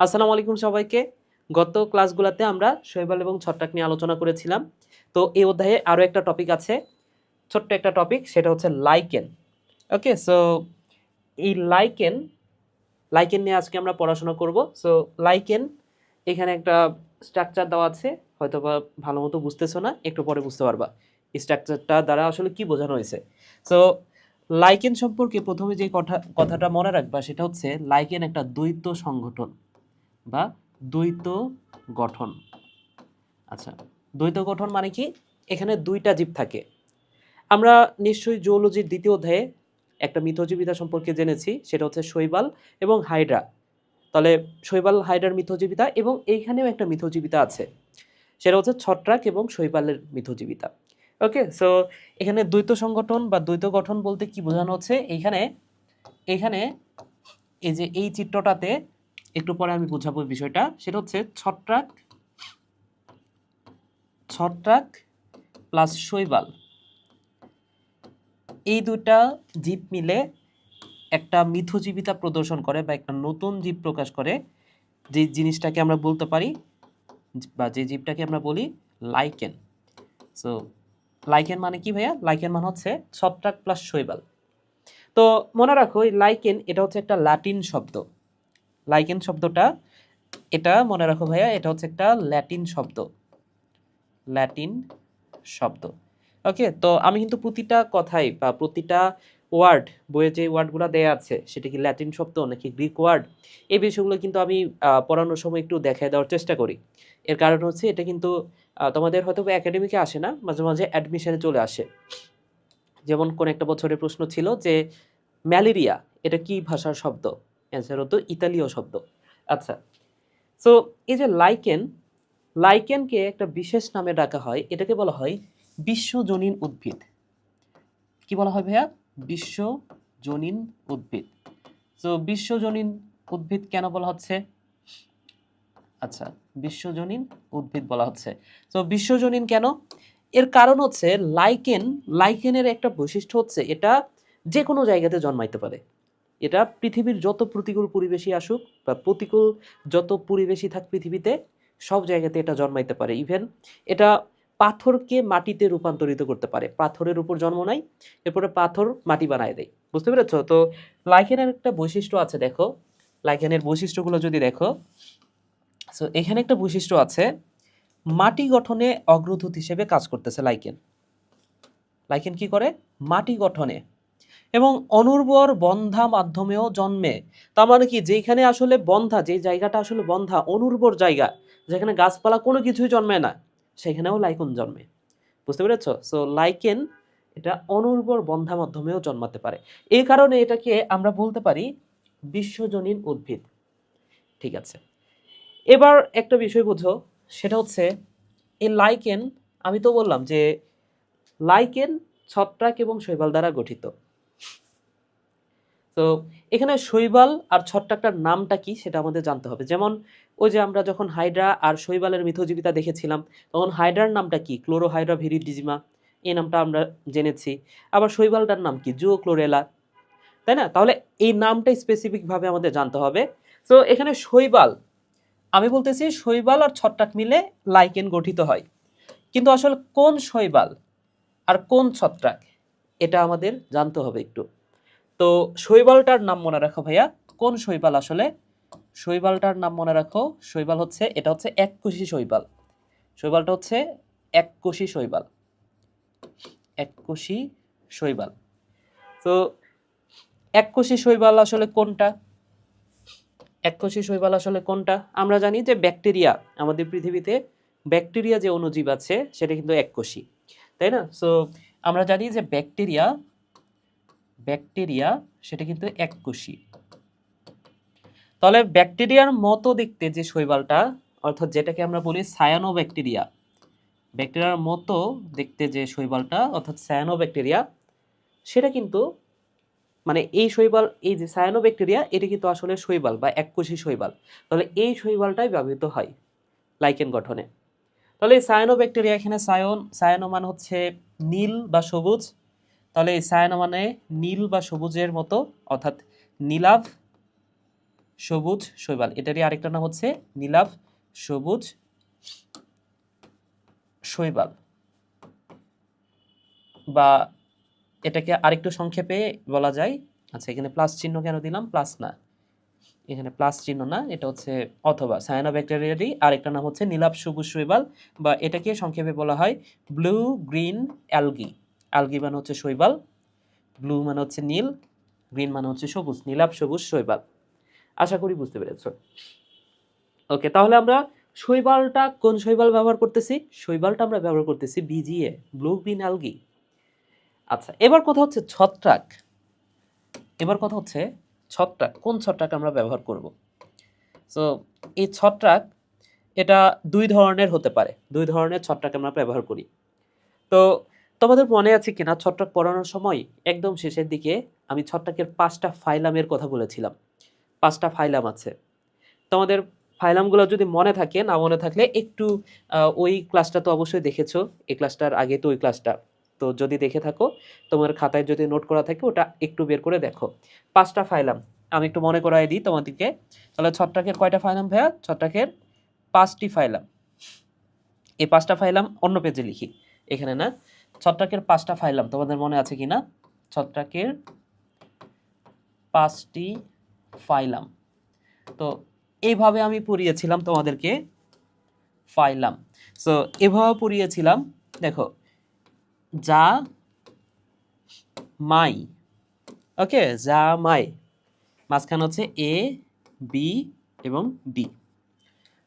আসসালামু আলাইকুম সবাইকে। গত ক্লাসগুলাতে আমরা শৈবাল এবং ছত্রাক নিয়ে আলোচনা করেছিলাম। তো এই অধ্যায়ে আরো একটা টপিক আছে, ছোট্ট একটা টপিক, সেটা হচ্ছে লাইকেন। ওকে, সো এই লাইকেন নিয়ে আজকে আমরা পড়াশোনা করব। সো লাইকেন, এখানে একটা স্ট্রাকচার দেওয়া আছে, হয়তোবা ভালো মতো বুঝতেছো না, একটু পরে বুঝতে পারবা এই স্ট্রাকচারটা দ্বারা আসলে কি বোঝানো হয়েছে। সো লাইকেন সম্পর্কে প্রথমে যে কথাটা মনে রাখবা সেটা হচ্ছে লাইকেন একটা দ্বৈত সংগঠন বা দ্বৈত গঠন। আচ্ছা, দ্বৈত গঠন মানে কি? এখানে দুইটা জীব থাকে। আমরা নিশ্চয়ই জুওলজির দ্বিতীয় অধ্যায়ে একটা মিথজীবিতা সম্পর্কে জেনেছি, সেটা হচ্ছে শৈবাল এবং হাইড্রা। তাহলে শৈবাল হাইড্রার মিথজীবিতা এবং এইখানেও একটা মিথজীবিতা আছে, সেটা হচ্ছে ছত্রাক এবং শৈবালের মিথজীবিতা। ওকে, সো এখানে দ্বৈত সংগঠন বা দ্বৈত গঠন বলতে কি বোঝানো হচ্ছে? এইখানে এইখানে এই যে এই চিত্রটাতে একটু পরে আমি বুঝাবো বিষয়টা, সেটা হচ্ছে ছত্রাক ছত্রাক প্লাস শৈবাল, এই দুটা জীব মিলে একটা মিথজীবিতা প্রদর্শন করে বা একটা নতুন জীব প্রকাশ করে, যে জিনিসটাকে আমরা বলতে পারি বা যে জীবটাকে আমরা বলি লাইকেন। সো লাইকেন মানে কি ভাইয়া? লাইকেন মানে হচ্ছে ছত্রাক প্লাস শৈবাল। তো মনে রাখো, এই লাইকেন এটা হচ্ছে একটা ল্যাটিন শব্দ। লাইকেন শব্দটা, এটা মনে রাখো ভাইয়া, এটা হচ্ছে একটা ল্যাটিন শব্দ। ওকে, তো আমি কিন্তু প্রতিটা কথাই বা প্রতিটা ওয়ার্ড, বইয়ে যে ওয়ার্ডগুলো দেয়া আছে সেটা কি ল্যাটিন শব্দ নাকি গ্রিক ওয়ার্ড, এই বিষয়গুলো কিন্তু আমি পড়ানোর সময় একটু দেখায় দেওয়ার চেষ্টা করি। এর কারণ হচ্ছে এটা কিন্তু তোমাদের হয়তো একাডেমিকে আসে না, মাঝে মাঝে অ্যাডমিশনে চলে আসে। যেমন কোন একটা বছরের প্রশ্ন ছিল যে ম্যালেরিয়া এটা কি ভাষার শব্দ? অ্যান্সার হতো ইতালীয় শব্দ। আচ্ছা, সো এই যে লাইকেনকে একটা বিশেষ নামে ডাকা হয়, এটাকে বলা হয় বিশ্বজনীন উদ্ভিদ। কি বলা হয় ভাইয়া? বিশ্বজনীন উদ্ভিদ। তো বিশ্বজনীন উদ্ভিদ কেন বলা হচ্ছে? আচ্ছা, বিশ্বজনীন উদ্ভিদ বলা হচ্ছে। তো বিশ্বজনীন কেন? এর কারণ হচ্ছে লাইকেনের একটা বৈশিষ্ট্য হচ্ছে এটা যে কোনো জায়গাতে জন্মাইতে পারে। এটা পৃথিবীর যত প্রতিকূল পরিবেশই আসুক বা প্রতিকূল যত পরিবেশই থাক পৃথিবীতে, সব জায়গাতে এটা জন্মাইতে পারে। ইভেন এটা পাথরকে মাটিতে রূপান্তরিত করতে পারে। পাথরের উপর জন্ম নেয়, এরপরে পাথর মাটি বানায় দেয়। বুঝতে পেরেছো? তো লাইকেনের একটা বৈশিষ্ট্য আছে, দেখো লাইকেনের বৈশিষ্ট্যগুলো যদি দেখো, সো এখানে একটা বৈশিষ্ট্য আছে, মাটি গঠনে অগ্রদূত হিসেবে কাজ করতেছে লাইকেন কি করে? মাটি গঠনে এবং অনুর্বর বন্ধা মাধ্যমেও জন্মে। তার মানে কি, যেখানে আসলে বন্ধা, যে জায়গাটা আসলে বন্ধা, অনুর্বর জায়গা, যেখানে গাছপালা কোনো কিছুই জন্মে না, সেখানেও লাইকেন জন্মে। বুঝতে পেরেছো? সো লাইকেন এটা অনুর্বর বন্ধা মাধ্যমেও জন্মাতে পারে। এই কারণে এটাকে আমরা বলতে পারি বিশ্বজনীন উদ্ভিদ। ঠিক আছে, এবার একটা বিষয় বুঝো, সেটা হচ্ছে এই লাইকেন, আমি তো বললাম যে লাইকেন ছত্রাক এবং শৈবাল দ্বারা গঠিত। তো এখানে শৈবাল আর ছত্রাকটার নামটা কি সেটা আমাদের জানতে হবে। যেমন ওই যে আমরা যখন হাইড্রা আর শৈবালের মিথজীবিতা দেখেছিলাম, তখন হাইড্রার নামটা কি? ক্লোরোহাইড্রা ভিরিডিজিমা, এই নামটা আমরা জেনেছি। আবার শৈবালটার নাম কি? জুওক্লোরেলা, তাই না? তাহলে এই নামটা স্পেসিফিকভাবে আমাদের জানতে হবে। তো এখানে শৈবাল, আমি বলতেছি শৈবাল আর ছত্রাক মিলে লাইকেন গঠিত হয়, কিন্তু আসলে কোন শৈবাল আর কোন ছত্রাক এটা আমাদের জানতে হবে একটু। তো শৈবালটার নাম মনে রাখো ভাইয়া, কোন শৈবাল আসলে? শৈবালটার নাম মনে রাখো, শৈবাল হচ্ছে, এটা হচ্ছে এককোষী শৈবাল। শৈবালটা হচ্ছে এককোষী শৈবাল, এককোষী শৈবাল। তো এককোষী শৈবাল আসলে কোনটা? এককোষী শৈবাল আসলে কোনটা? আমরা জানি যে ব্যাকটেরিয়া, আমাদের পৃথিবীতে ব্যাকটেরিয়া যে অণুজীব আছে সেটা কিন্তু এককোষী, তাই না? সো আমরা জানি যে ব্যাকটেরিয়া সেটা কিন্তু এককোষী। তাহলে ব্যাকটেরিয়ার মতো দেখতে যে শৈবালটা, অর্থাৎ যেটাকে আমরা বলি সায়ানোব্যাকটেরিয়া, ব্যাকটেরিয়ার মতো দেখতে যে শৈবালটা অর্থাৎ সায়ানোব্যাকটেরিয়া, সেটা কিন্তু মানে এই শৈবাল, এই যে সায়ানোব্যাকটেরিয়া, এটা কিন্তু আসলে শৈবাল বা এককোষী শৈবাল। তাহলে এই শৈবালটাই ব্যবহৃত হয় লাইকেন গঠনে। তাহলে এই সায়ানোব্যাকটেরিয়া, এখানে সায়ানো মানে হচ্ছে নীল বা সবুজ, তাহলে এই সায়ানো মানে নীল বা সবুজের মতো, অর্থাৎ নীলাভ সবুজ শৈবাল, এটারই আরেকটা নাম হচ্ছে নীলাভ সবুজ শৈবাল, বা এটাকে আরেকটু সংক্ষেপে বলা যায়, আচ্ছা এখানে প্লাস চিহ্ন কেন দিলাম, প্লাস না, এখানে প্লাস চিহ্ন না, এটা হচ্ছে অথবা সায়ানোব্যাকটেরিয়ারই আরেকটা নাম হচ্ছে নীলাভ সবুজ শৈবাল, বা এটাকে সংক্ষেপে বলা হয় ব্লু গ্রিন অ্যালগি। অ্যালগি মানে হচ্ছে শৈবাল, ব্লু মানে হচ্ছে নীল, গ্রিন মানে হচ্ছে সবুজ, নীলাভ সবুজ শৈবাল। আশা করি বুঝতে পেরেছো। ওকে, তাহলে আমরা শৈবালটা কোন শৈবাল ব্যবহার করতেছি? শৈবালটা আমরা ব্যবহার করতেছি বিজিএ, ব্লু গ্রিন অ্যালগি। আচ্ছা, এবার কথা হচ্ছে ছত্রাক। এবার কথা হচ্ছে ছত্রাক, কোন ছত্রাক আমরা ব্যবহার করব? সো এই ছত্রাক, এটা দুই ধরনের হতে পারে, দুই ধরনের ছত্রাক আমরা ব্যবহার করি। তো তোমাদের মনে আছে কিনা ছত্রাক পড়ানোর সময় একদম শেষের দিকে আমি ছত্রাকের 5টা ফাইলামের কথা বলেছিলাম। 5টা ফাইলাম আছে। তোমাদের ফাইলামগুলো যদি মনে থাকে, না মনে থাকলে একটু ওই ক্লাসটা তো অবশ্যই দেখেছো, এই ক্লাসটার আগে তো ওই ক্লাসটা, তো যদি দেখে থাকো তোমার খাতায় যদি নোট করা থাকে ওটা একটু বের করে দেখো। 5টা ফাইলাম আমি একটু মনে করাই দিই তোমাদেরকে। তাহলে ছত্রাকের কয়টা ফাইলাম ভাইয়া? ছত্রাকের 5টি ফাইলাম। এই 5টা ফাইলাম অন্য পেজে লিখি, এখানে না। ছত্রাকের 5টা ফাইলাম তোমাদের মনে আছে কিনা? ছত্রাকের 5টি ফাইলাম। তো এইভাবে আমি পড়িয়েছিলাম তোমাদেরকে ফাইলাম। সো এভাবে পড়িয়েছিলাম, দেখো যা মাই, ওকে, যা মাই, মাঝখানে হচ্ছে এ বি এবং ডি।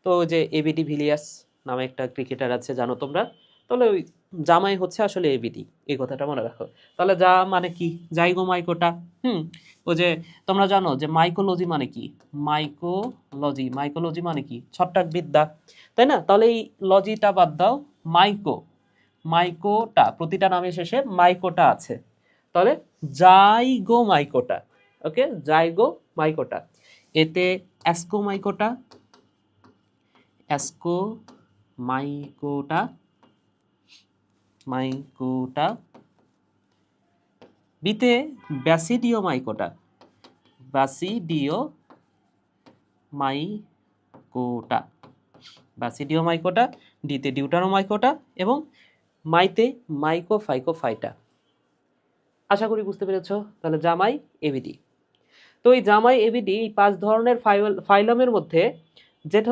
তো যে এবিডি ভিলিয়ার্স নামে একটা ক্রিকেটার আছে, জানো তোমরা? তাহলে ওই জামাই হচ্ছে আসলে এবিডি, এই কথাটা মনে রাখো। তাহলে যা মানে কি? জাইগো মাইকোটা। ও যে তোমরা জানো যে মাইকোলজি মানে কি? মাইকোলজি, মাইকোলজি মানে কি? ছত্রাক বিদ্যা, তাই না? তাহলে এই লজিটা বাদ দাও, মাইকো, মাইকোটা, প্রতিটা নামের শেষে মাইকোটা আছে, তাহলে জাইগো মাইকোটা। ওকে, জাইগো মাইকোটা। এতে অ্যাসকো মাইকোটা, অ্যাসকো মাইকোটা, মাইকোটা। বিতে ব্যাসিডিও মাইকোটা, ব্যাসিডিও মাইকোটা, ব্যাসিডিও মাইকোটা। ডিতে ডিউটারো মাইকোটা এবং মাইতে মাইকোফাইকোফাইটা। আশা করি বুঝতে পেরেছো। তাহলে জামাই এবিডি। তো এই জামাই এবিডি, এই 5 ধরনের ফাইলামের মধ্যে যেটা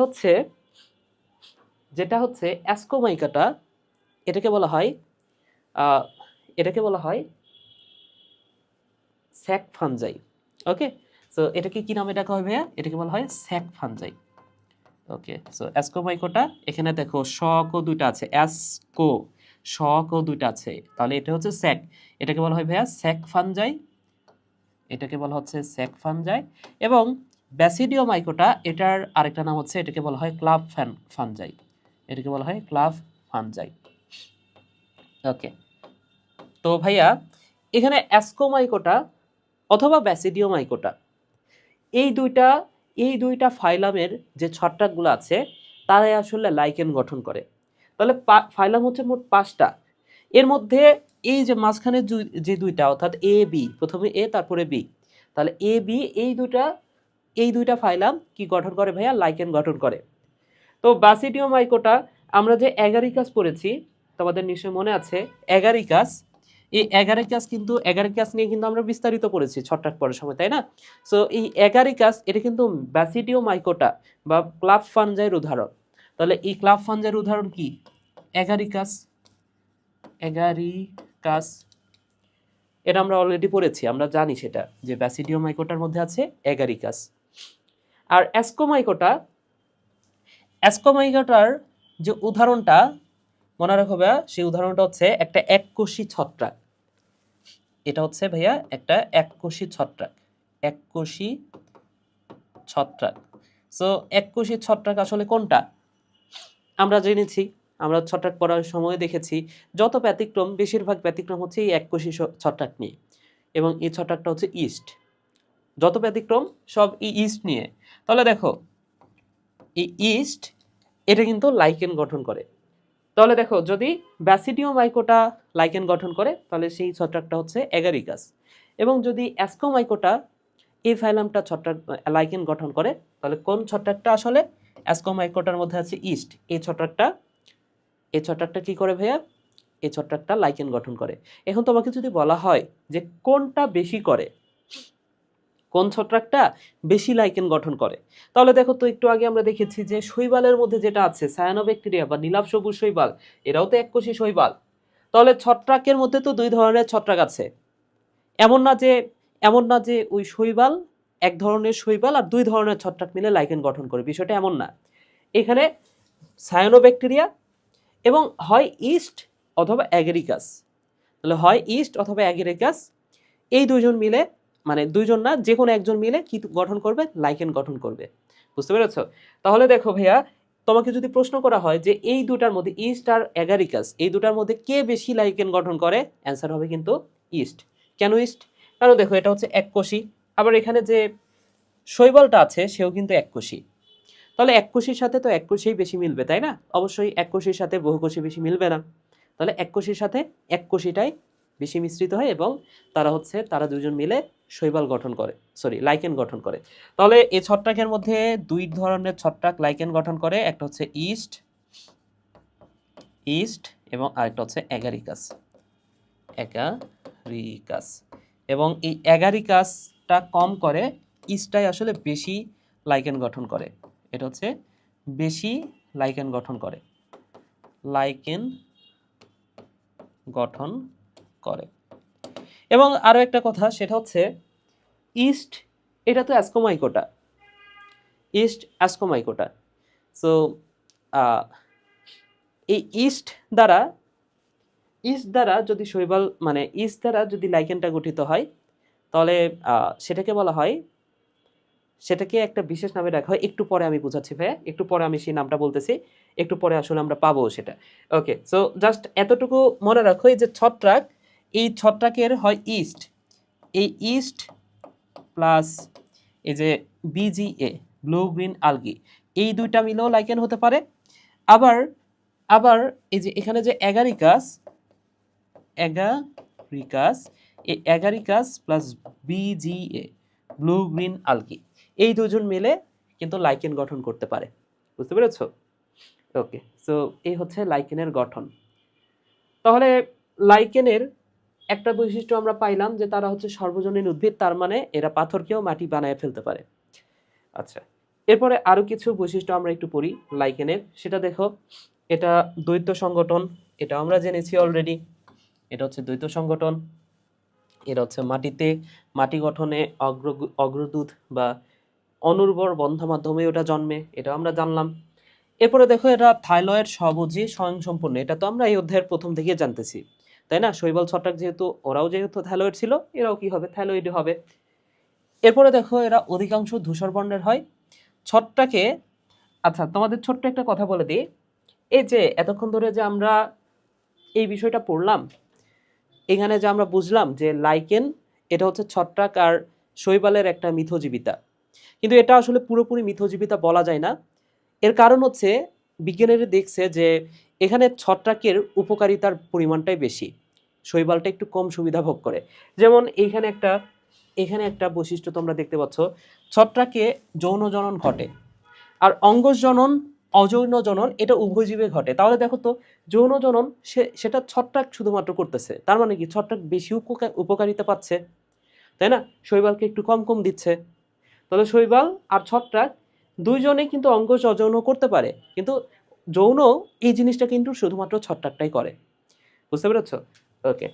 হচ্ছে অ্যাসকোমাইকাটা, এটাকে বলা হয় এটাকে বলা হয় স্যাক ফানজাই। ওকে, সো এটাকে কি নামে ডাকা হয় ভাইয়া? এটাকে বলা হয় স্যাক ফানজাই। ওকে, সো অ্যাসকোমাইকোটা, এখানে দেখো শক ও দুইটা আছে, অ্যাসকো শক ও দুইটা আছে, তাহলে এটা হচ্ছে স্যাক, এটাকে বলা হয় ভাইয়া স্যাক ফানজাই, এটাকে বলা হচ্ছে স্যাক ফানজাই। এবং ব্যাসিডিও মাইকোটা, এটার আরেকটা নাম হচ্ছে, এটাকে বলা হয় ক্লাব ফানজাই, এটাকে বলা হয় ক্লাব ফানজাই। ওকে, তো ভাইয়া এখানে অ্যাসকোমাইকোটা অথবা ব্যাসিডিও মাইকোটা, এই দুইটা ফাইলামের যে ছত্রাকগুলো আছে তারাই আসলে লাইকেন গঠন করে। তাহলে ফাইলাম হচ্ছে মোট 5টা। এর মধ্যে এই যে মাঝখানে যে দুইটা, অর্থাৎ এ বি, প্রথমে এ তারপরে বি, তাহলে এ বি এই দুইটা ফাইলাম কি গঠন করে ভাইয়া? লাইকেন গঠন করে। তো ব্যাসিডিও মাইকোটা, আমরা যে অ্যাগারিকাস পড়েছি, তোমাদের নিশ্চয়ই মনে আছে অ্যাগারিকাস, এই অ্যাগারিকাস নিয়ে কিন্তু আমরা বিস্তারিত পড়েছি ছত্রাক পড়ার সময়, তাই না? সো এই অ্যাগারিকাস, এটা কিন্তু ব্যাসিডিও মাইকোটা বা ক্লাব ফানজাইয়ের উদাহরণ। তাহলে এই ক্লাব ফানজাইয়ের উদাহরণ কি? অ্যাগারিকাস, অ্যাগারিকাস, এটা আমরা অলরেডি পড়েছি, আমরা জানি সেটা, যে ব্যাসিডিও মাইকোটার মধ্যে আছে অ্যাগারিকাস। আর অ্যাসকোমাইকোটার যে উদাহরণটা মনে রাখো ভাইয়া, সেই উদাহরণটা হচ্ছে একটা এককোষী ছত্রাক। এটা হচ্ছে ভাইয়া একটা এককোষী ছত্রাক, এককোষী ছত্রাক। সো এককোষী ছত্রাক আসলে কোনটা? আমরা জেনেছি, আমরা ছত্রাক পড়ার সময় দেখেছি যত ব্যতিক্রম, বেশিরভাগ ব্যতিক্রম হচ্ছে এই এককোষী ছত্রাক নিয়ে, এবং এই ছত্রাকটা হচ্ছে ইস্ট। যত ব্যতিক্রম সব এই ইস্ট নিয়ে। তাহলে দেখো এই ইস্ট, এটা কিন্তু লাইকেন গঠন করে। তাহলে দেখো, যদি ব্যাসিডিও মাইকোটা লাইকেন গঠন করে তাহলে সেই ছত্রাকটা হচ্ছে অ্যাগারিকাস, এবং যদি অ্যাসকোমাইকোটা এই ফাইলামটা ছত্রাক লাইকেন গঠন করে। তাহলে কোন ছত্রাকটা আসলে অ্যাসকোমাইকোটার মধ্যে আছে ইস্ট, এই ছত্রাকটা কি করে ভাইয়া, এই ছত্রাকটা লাইকেন গঠন করে। এখন তোমাকে যদি বলা হয় যে কোনটা বেশি করে, কোন ছত্রাকটা বেশি লাইকেন গঠন করে, তাহলে দেখো তো একটু আগে আমরা দেখেছি যে শৈবালের মধ্যে যেটা আছে সায়ানোব্যাকটেরিয়া বা নীলাভ সবুজ শৈবাল, এরাও তো এককোষী শৈবাল। তাহলে ছত্রাকের মধ্যে তো দুই ধরনের ছত্রাক আছে। এমন না যে ওই শৈবাল এক ধরনের শৈবাল আর দুই ধরনের ছত্রাক মিলে লাইকেন গঠন করে, বিষয়টা এমন না। এখানে সায়ানোব্যাকটেরিয়া এবং হয় ইস্ট অথবা অ্যাগেরিকাস, তাহলে হয় ইস্ট অথবা অ্যাগেরিকাস, এই দুইজন মিলে, মানে দুইজন না, যে কোনো একজন মিলে কি গঠন করবে, লাইকেন গঠন করবে। বুঝতে পেরেছো? তাহলে দেখো ভাইয়া, তোমাকে যদি প্রশ্ন করা হয় যে এই দুটার মধ্যে ইস্ট আর অ্যাগারিকাস, এই দুটার মধ্যে কে বেশি লাইকেন গঠন করে, অ্যান্সার হবে কিন্তু ইস্ট। কেন ইস্ট? কারণ দেখো এটা হচ্ছে এককোষী, আবার এখানে যে শৈবালটা আছে সেও কিন্তু এককোষী। তাহলে এককোষীর সাথে তো এককোষীই বেশি মিলবে, তাই না? অবশ্যই এককোষীর সাথে বহুকোষী বেশি মিলবে না। তাহলে এককোষীর সাথে এককোষীটাই বেশি মিশ্রিত হয় এবং তারা দুজন মিলে শৈবাল গঠন করে, লাইকেন গঠন করে। তাহলে এই ছত্রাকের মধ্যে দুই ধরনের ছত্রাক লাইকেন গঠন করে, একটা হচ্ছে ইস্ট এবং আরেকটা হচ্ছে অ্যাগারিকাস। এবং এই অ্যাগারিকাসটা কম করে, ইস্টটাই আসলে বেশি লাইকেন গঠন করে। এটা হচ্ছে বেশি লাইকেন গঠন করে, এবং আরো একটা কথা, সেটা হচ্ছে ইস্ট, এটা তো অ্যাসকোমাইকোটা। সো এই ইস্ট দ্বারা যদি শৈবাল, মানে ইস্ট দ্বারা যদি লাইকেনটা গঠিত হয়, তাহলে সেটাকে একটা বিশেষ নামে রাখা হয়। একটু পরে আমি বুঝাচ্ছি ভাইয়া, একটু পরে আমি সেই নামটা বলতেছি, একটু পরে আসলে আমরা পাবো সেটা। ওকে, সো জাস্ট এতটুকু মনে রাখো, এই যে ছত্রাক, এই ছত্রাকের হয় ইস্ট, এই ইস্ট প্লাস এই যে বিজিএ, ব্লু গ্রিন আলগি, এই দুইটা মিলেও লাইকেন হতে পারে। আবার এই যে এখানে যে অ্যাগারিকাস, এই agaricus plus VGA, blue green Algi, এই দুজন মিলে কিন্তু লাইকেন গঠন করতে পারে। বুঝতে পেরেছো? ওকে, সো এই হচ্ছে লাইকেনের গঠন। তাহলে লাইকেনের একটা বৈশিষ্ট্য আমরা পাইলাম যে তারা হচ্ছে সর্বজনীন উদ্ভিদ, তার মানে এরা পাথরকেও মাটি বানায় ফেলতে পারে। আচ্ছা, এরপরে আরো কিছু বৈশিষ্ট্য আমরা একটু পড়ি লাইকেনের। সেটা দেখো, এটা দ্বৈত সংগঠন, এটা আমরা জেনেছি অলরেডি। এটা হচ্ছে দ্বৈত সংগঠন। এটা হচ্ছে মাটি গঠনে অগ্রদূত বা অনুর্বর বন্ধ মাধ্যমে ওটা জন্মে, এটা আমরা জানলাম। এরপরে দেখো, এটা থাইলয়েড স্বভোজী স্বয়ংসম্পূর্ণ, এটা তো আমরা এই অধ্যায়ের প্রথম থেকে জানতেছি, তাই না? শৈবাল ছত্রাক ওরাও যেহেতু থাইলয়েড ছিল, এরাও কি হবে, থাইলয়েড হবে। এরপরে দেখো, এরা অধিকাংশ ধূসর বর্ণের হয় ছত্রাকে। আচ্ছা, তোমাদের ছোট্ট একটা কথা বলে দিই, এই যে এতক্ষণ ধরে যে আমরা এই বিষয়টা পড়লাম, এখানে যে আমরা বুঝলাম যে লাইকেন এটা হচ্ছে ছত্রাক আর শৈবালের একটা মিথজীবিতা, কিন্তু এটা আসলে পুরোপুরি মিথজীবিতা বলা যায় না। এর কারণ হচ্ছে বিজ্ঞানীরা দেখছে যে এখানে ছত্রাকের উপকারিতার পরিমাণটাই বেশি, শৈবালটা একটু কম সুবিধা ভোগ করে। যেমন এখানে একটা বৈশিষ্ট্য তোমরা দেখতে পাচ্ছ, ছত্রাকে যৌন জনন ঘটে, আর অঙ্গজ জনন, অযৌন জনন এটা উভয় জীবে ঘটে। তাহলে দেখো তো, যৌন জনন সেটা ছত্রাক শুধুমাত্র করতেছে, তার মানে কি ছত্রাক বেশি উপকারিতা পাচ্ছে, তাই না? শৈবালকে একটু কম কম দিচ্ছে। তাহলে শৈবাল আর ছত্রাক দুইজনেই কিন্তু অঙ্গজ অযৌন করতে পারে, কিন্তু যৌন এই জিনিসটা কিন্তু শুধুমাত্র ছত্রাকটাই করে। বুঝতে পেরেছ? ওকে,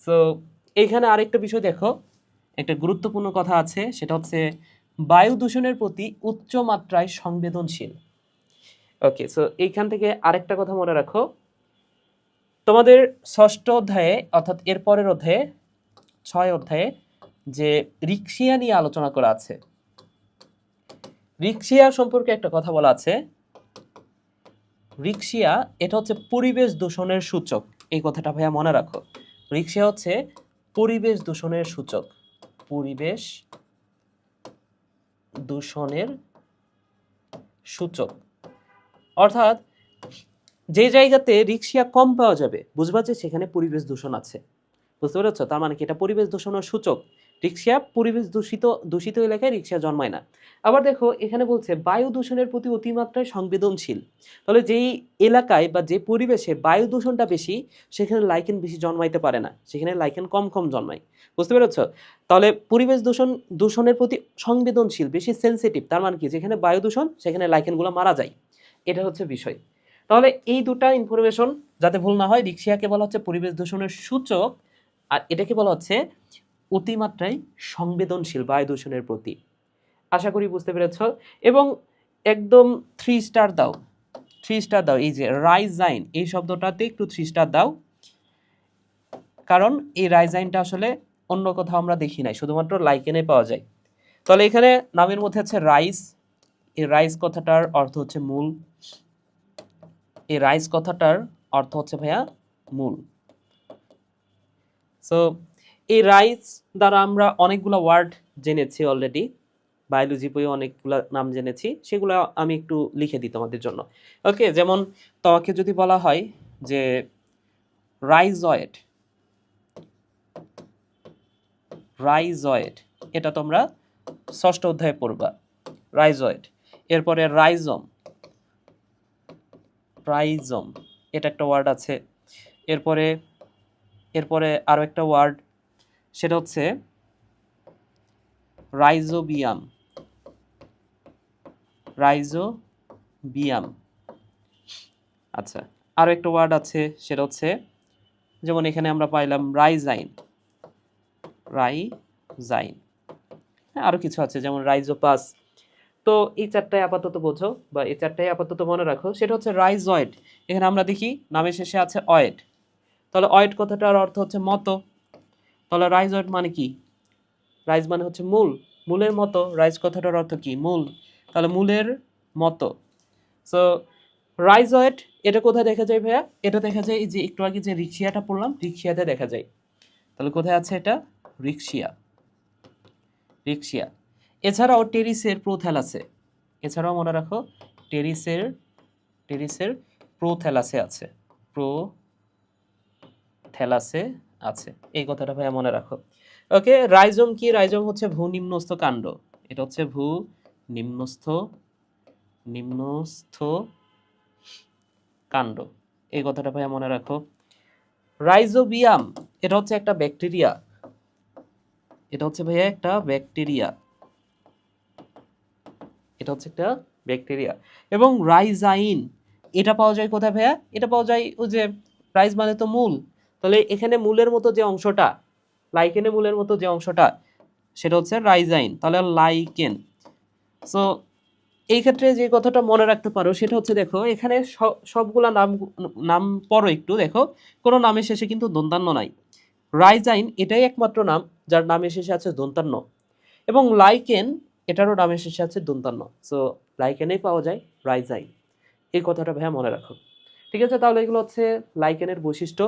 সো এইখানে আরেকটা বিষয় দেখো, একটা গুরুত্বপূর্ণ কথা আছে, সেটা হচ্ছে বায়ু দূষণের প্রতি উচ্চ মাত্রায় সংবেদনশীল। ওকে, সো এইখান থেকে আরেকটা কথা মনে রাখো, তোমাদের ষষ্ঠ অধ্যায়ে, অর্থাৎ এর পরের অধ্যায়ে 6 অধ্যায়ে যে রিক্সিয়া নিয়ে আলোচনা করা আছে, রিক্সিয়া সম্পর্কে একটা কথা বলা আছে। রিক্সিয়া এটা হচ্ছে পরিবেশ দূষণের সূচক, এই কথাটা ভাইয়া মনে রাখো। রিক্সিয়া হচ্ছে পরিবেশ দূষণের সূচক, পরিবেশ দূষণের সূচক। অর্থাৎ যে জায়গাতে রিক্সিয়া কম পাওয়া যাবে, বুঝবা যে সেখানে পরিবেশ দূষণ আছে। বুঝতে পেরেছ? তার মানে কি এটা পরিবেশ দূষণের সূচক, রিক্সা পরিবেশ দূষিত এলাকায় রিক্সা জন্মায় না। আবার দেখো এখানে বলছে বায়ু দূষণের প্রতি অতিমাত্রায় সংবেদনশীল। তাহলে যেই এলাকায় বা যে পরিবেশে বায়ু দূষণটা বেশি সেখানে লাইকেন বেশি জন্মাইতে পারে না, সেখানে লাইকেন কম কম জন্মায়। বুঝতে পেরেছ? তাহলে পরিবেশ দূষণের প্রতি সংবেদনশীল, বেশি সেনসিটিভ, তার মানে কি যেখানে বায়ু দূষণ সেখানে লাইকেনগুলো মারা যায়। এটা হচ্ছে বিষয়। তাহলে এই দুটা ইনফরমেশন যাতে ভুল না হয়, রিক্সাকে বলা হচ্ছে পরিবেশ দূষণের সূচক, আর এটাকে বলা হচ্ছে অতিমাত্রায় সংবেদনশীল বায়ু দূষণের প্রতি। আশা করি বুঝতে পেরেছ। এবং একদম 3 স্টার দাও, 3 স্টার দাও। এই যে রাইজাইন এই শব্দটাতে একটু 3 স্টার দাও, কারণ এই রাইজাইনটা আসলে অন্য কোথাও আমরা দেখি নাই, শুধুমাত্র লাইকেনে পাওয়া যায়। তাহলে এখানে নামের মধ্যে আছে রাইস, এই রাইস কথাটার অর্থ হচ্ছে মূল, এই রাইস কথাটার অর্থ হচ্ছে ভাইয়া মূল। সো এই রাইস দ্বারা আমরা অনেকগুলো ওয়ার্ড জেনেছি অলরেডি, বায়োলজি বইয়ে অনেকগুলো নাম জেনেছি, সেগুলো আমি একটু লিখে দিই তোমাদের জন্য। ওকে, যেমন তোমাকে যদি বলা হয় যে রাইজয়েড, রাইজয়েড এটা তোমরা ষষ্ঠ অধ্যায়ে পড়বা, রাইজয়েড। এরপরে রাইজম, রাইজম এটা একটা ওয়ার্ড আছে। এরপরে আরো একটা ওয়ার্ড, সেটা হচ্ছে রাইজোবিয়াম, রাইজোবিয়াম। আচ্ছা, আরো একটা ওয়ার্ড আছে, সেটা হচ্ছে যেমন এখানে আমরা পাইলাম রাইজাইন, রাইজাইন। আরো কিছু আছে যেমন রাইজোপাস। তো এই চারটায় আপাতত বোঝো বা এই চারটায় আপাতত মনে রাখো। সেটা হচ্ছে রাইজয়েড, এখানে আমরা দেখি নামের শেষে আছে অয়েড, তাহলে অয়েড কথাটার অর্থ হচ্ছে মতো। তাহলে রাইজয়েড মানে কি? রাইজ মানে হচ্ছে মূল, মূলের মতো। রাইজ কথাটার অর্থ কি? মূল, তাহলে মূলের মতো। সো রাইজয়েড এটা কোথায় দেখা যায় ভাইয়া? এটা দেখা যায় এই যে একটু আগে যে রিক্সিয়াটা পড়লাম, রিক্সিয়াতে দেখা যায়। তাহলে কোথায় আছে এটা? রিক্সিয়া, রিক্সিয়া। এছাড়াও টেরিসের প্রোথ্যালাসে, এছাড়াও মনে রাখো টেরিসের প্রোথ্যালাসে আছে, প্রোথ্যালাসে আছে, এই কথাটা ভাইয়া মনে রাখো। ওকে, রাইজম কি? রাইজম হচ্ছে ভূনিম্নস্থ কাণ্ড, এটা হচ্ছে নিম্নস্থ কাণ্ড, এই কথাটা ভাইয়া মনে রাখো। রাইজোবিয়াম এটা হচ্ছে একটা ব্যাকটেরিয়া, এটা হচ্ছে ভাইয়া একটা ব্যাকটেরিয়া, এটা হচ্ছে একটা ব্যাকটেরিয়া। এবং রাইজাইন এটা পাওয়া যায় কোথায় ভাইয়া? এটা পাওয়া যায় ওই যে রাইজ মানে তো মূল, তাহলে এখানে মূলের মতো যে অংশটা, লাইকেনে মূলের মতো যে অংশটা, সেটা হচ্ছে রাইজাইন, তাহলে লাইকেন। সো এই ক্ষেত্রে যে কথাটা মনে রাখতে পারো সেটা হচ্ছে দেখো এখানে সবগুলা নাম পড়ো একটু দেখো, কোনো নামের শেষে কিন্তু দন্তান্ন নাই। রাইজাইন এটাই একমাত্র নাম যার নামের শেষে আছে দন্তান্ন, এবং লাইকেন এটারও নামের শেষে আছে দন্তান্ন। সো লাইকেনেই পাওয়া যায় রাইজাইন, এই কথাটা ভাইয়া মনে রাখো। ঠিক আছে, তাহলে এগুলো হচ্ছে লাইকেনের বৈশিষ্ট্য।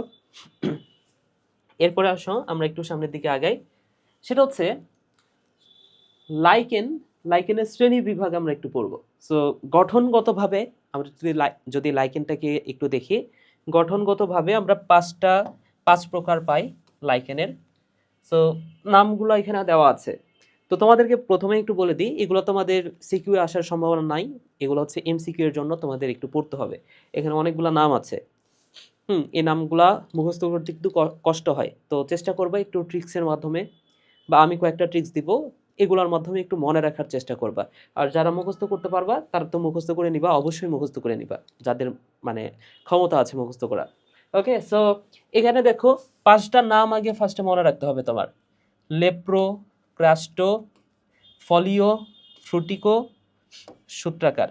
এরপরে আসো আমরা একটু সামনের দিকে আগাই, সেটা হচ্ছে লাইকেনের শ্রেণী বিভাগ আমরা একটু পড়ব। সো গঠনগতভাবে আমরা যদি লাইকেনটাকে একটু দেখি, গঠনগতভাবে আমরা পাঁচ প্রকার পাই লাইকেনের। সো নামগুলো এখানে দেওয়া আছে। তো তোমাদেরকে প্রথমে একটু বলে দিই, এগুলো তোমাদের সিকিউ আসার সম্ভাবনা নাই, এগুলো হচ্ছে এমসিকিউ এর জন্য তোমাদের একটু পড়তে হবে। এখানে অনেকগুলো নাম আছে, এই নামগুলা মুখস্থ করতে একটু কষ্ট হয়, তো চেষ্টা করবা একটু ট্রিক্সের মাধ্যমে, বা আমি কয়েকটা ট্রিক্স দিব, এগুলোর মাধ্যমে একটু মনে রাখার চেষ্টা করবা। আর যারা মুখস্থ করতে পারবা তারা তো মুখস্থ করে নিবা, অবশ্যই মুখস্থ করে নিবা, যাদের মানে ক্ষমতা আছে মুখস্থ করা। ওকে, সো এখানে দেখো 5টা নাম আগে ফার্স্টে মনে রাখতে হবে তোমার। লেপ্রো, ক্রাস্টো, ফলিও, ফ্রুটিকো, সূত্রাকার।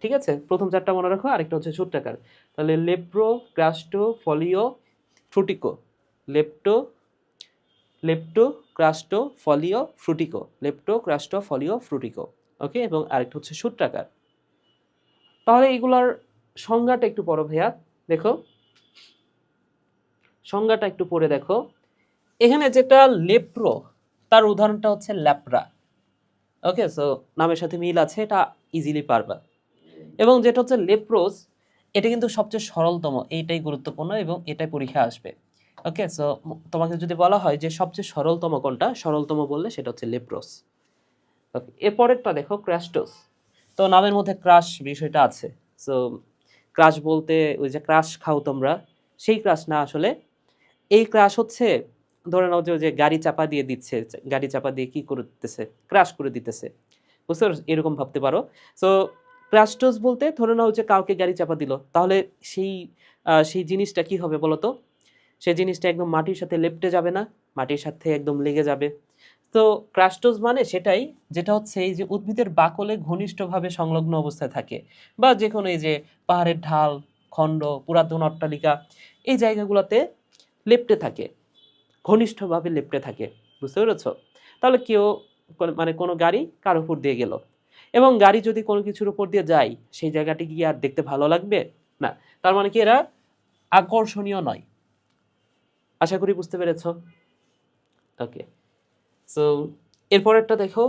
ঠিক আছে, প্রথম 4টা মনে রাখো, আরেকটা হচ্ছে সূত্রাকার। তাহলে লেপ্রো, ক্রাস্টো, ফলিও, ফ্রুটিকো। লেপ্টো, ক্রাস্টো, ফলিও, ফ্রুটিকো। লেপ্টো, ক্রাস্টো, ফলিও, ফ্রুটিকো। ওকে, এবং আরেকটা হচ্ছে সূত্রাকার। তাহলে এগুলার সংজ্ঞাটা একটু পড়ো ভাইয়া, দেখো সংজ্ঞাটা একটু পড়ে দেখো। এখানে যেটা লেপ্রো, তার উদাহরণটা হচ্ছে ল্যাপ্রা। ওকে, সো নামের সাথে মিল আছে, এটা ইজিলি পারবা। এবং যেটা হচ্ছে লেপ্রোস, এটা কিন্তু সবচেয়ে সরলতম, এইটাই গুরুত্বপূর্ণ এবং এটাই পরীক্ষা আসবে। ওকে, সো তোমাকে যদি বলা হয় যে সবচেয়ে সরলতম কোনটা, সরলতম বললে সেটা হচ্ছে লেপ্রোস। ওকে, এরপরেরটা দেখো ক্র্যাস্টোস। তো নামের মধ্যে ক্রাশ বিষয়টা আছে। সো ক্রাশ বলতে ওই যে ক্রাশ খাও তোমরা, সেই ক্রাশ না আসলে। এই ক্রাশ হচ্ছে, ধরে নাও যে ওই যে গাড়ি চাপা দিয়ে দিচ্ছে, গাড়ি চাপা দিয়ে কি করে দিতেছে, ক্রাশ করে দিতেছে, বুঝতে পারছো, এরকম ভাবতে পারো। সো ক্রাস্টোস বলতে ধরে নাও যে কাউকে গাড়ি চাপা দিল, তাহলে সেই সেই জিনিসটা কি হবে বলো তো? সেই জিনিসটা একদম মাটির সাথে লেপ্টে যাবে না, মাটির সাথে একদম লেগে যাবে। তো ক্রাস্টোস মানে সেটাই, যেটা হচ্ছে এই যে উদ্ভিদের বাকলে ঘনিষ্ঠভাবে সংলগ্ন অবস্থায় থাকে, বা যে কোনো এই যে পাহাড়ের ঢাল, খণ্ড, পুরাতন অট্টালিকা, এই জায়গাগুলোতে লেপ্টে থাকে, ঘনিষ্ঠভাবে লেপ্টে থাকে, বুঝতে পেরেছো? তাহলে কেউ মানে কোনো গাড়ি কার উপর দিয়ে গেল, এবং গাড়ি যদি কোনো কিছুর উপর দিয়ে যায়, সেই জায়গাটি কি আর দেখতে ভালো লাগবে? না। তার মানে কি এরা আকর্ষণীয় নয়। আশা করি বুঝতে পেরেছো। ওকে, সো এরপরেরটা দেখো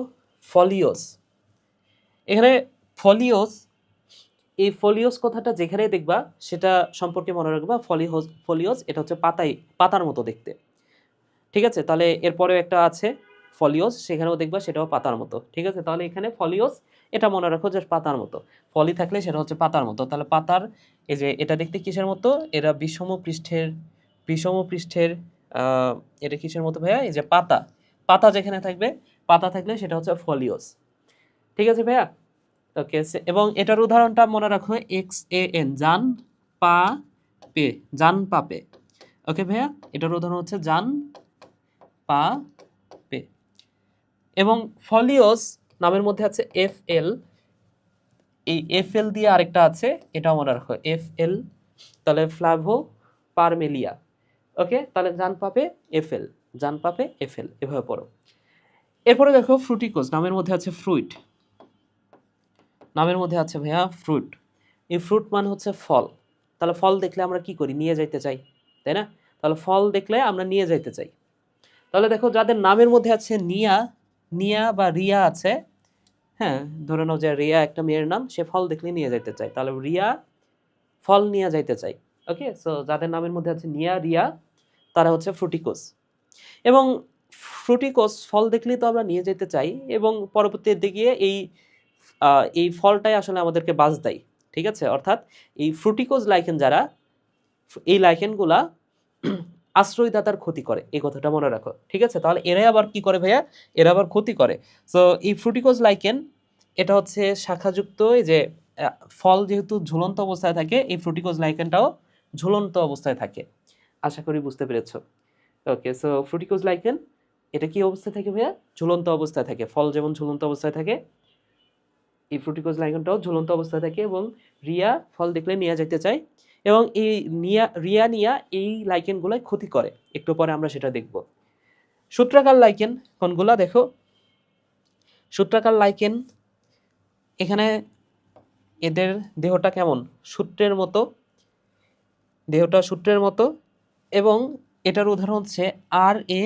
ফলিওস। এখানে ফলিওস, এই ফলিওস কথাটা যেখানে দেখবা সেটা সম্পর্কে মনে রাখবা, ফলিওস এটা হচ্ছে পাতার মতো দেখতে। ঠিক আছে, তাহলে এরপরেও একটা আছে ফলিওস, সেখানেও দেখবা সেটাও পাতার মতো। ঠিক আছে, তাহলে এখানে ফলিওস এটা মনে রাখো যে পাতার মতো, ফলি থাকলে সেটা হচ্ছে পাতার মতো। তাহলে পাতার, এই যে এটা দেখতে কিসের মতো, এরা বিষম পৃষ্ঠের এটা কিসের মতো ভাইয়া? এই যে পাতা, পাতা যেখানে থাকবে, পাতা থাকলে সেটা হচ্ছে ফলিওস। ঠিক আছে ভাইয়া। ওকে, এবং এটার উদাহরণটা মনে রাখো XAN, জান পা পে, জান পাপে। ওকে ভাইয়া, এটার উদাহরণ হচ্ছে জান পা পে। এবং ফলিওস নামের মধ্যে আছে FL, এই FL দিয়ে আরেকটা আছে, এটাও মনে রাখো FL, তাহলে ফ্লাভো পারমেলিয়া। ওকে, তাহলে জান পাপে FL, জান পাপে FL, এভাবে পড়ো। এরপরে দেখো ফ্রুটিকোস, নামের মধ্যে আছে ফ্রুইট, নামের মধ্যে আছে ভাইয়া ফ্রুট। এই ফ্রুট মানে হচ্ছে ফল, তাহলে ফল দেখলে আমরা কি করি? নিয়ে যাইতে চাই, তাই না? তাহলে ফল দেখলে আমরা নিয়ে যাইতে চাই। তাহলে দেখো যাদের নামের মধ্যে আছে নিয়া, নিয়া বা রিয়া আছে, হ্যাঁ, ধরে নাও যে রিয়া একটা মেয়ের নাম, সে ফল দেখলে নিয়ে যাইতে চায়, তাহলে রিয়া ফল নিয়ে যাইতে চাই। ওকে, সো যাদের নামের মধ্যে আছে নিয়া, রিয়া, তারা হচ্ছে ফ্রুটিকোস। এবং ফ্রুটিকোস ফল দেখলেই তো আমরা নিয়ে যেতে চাই, এবং পরবর্তীতে গিয়ে এই ফলটাই আসলে আমাদেরকে বাজ দেয়। ঠিক আছে, অর্থাৎ এই ফ্রুটিকোজ লাইকেন যারা, এই লাইকেনগুলা আশ্রয়দাতার ক্ষতি করে, এই কথাটা মনে রাখো। ঠিক আছে, তাহলে এরাই আবার কি করে ভাইয়া? এরা আবার ক্ষতি করে। সো এই ফ্রুটিকোজ লাইকেন এটা হচ্ছে শাখাযুক্ত, এই যে ফল যেহেতু ঝুলন্ত অবস্থায় থাকে, এই ফ্রুটিকোজ লাইকেনটাও ঝুলন্ত অবস্থায় থাকে। আশা করি বুঝতে পেরেছো। ওকে, সো ফ্রুটিকোজ লাইকেন এটা কি অবস্থায় থাকে ভাইয়া? ঝুলন্ত অবস্থায় থাকে। ফল যেমন ঝুলন্ত অবস্থায় থাকে, এই ফ্রুটিকোজ লাইকেনটাও ঝুলন্ত অবস্থায় থাকে, এবং রিয়া ফল দেখলে নিয়ে যেতে চায়, এবং এই রিয়া এই লাইকেনগুলোই ক্ষতি করে, একটু পরে আমরা সেটা দেখব। সূত্রাকার লাইকেন কোনগুলা দেখো? সূত্রাকার লাইকেন, এখানে এদের দেহটা কেমন? সূত্রের মতো, দেহটা সূত্রের মতো, এবং এটার উদাহরণ হচ্ছে RA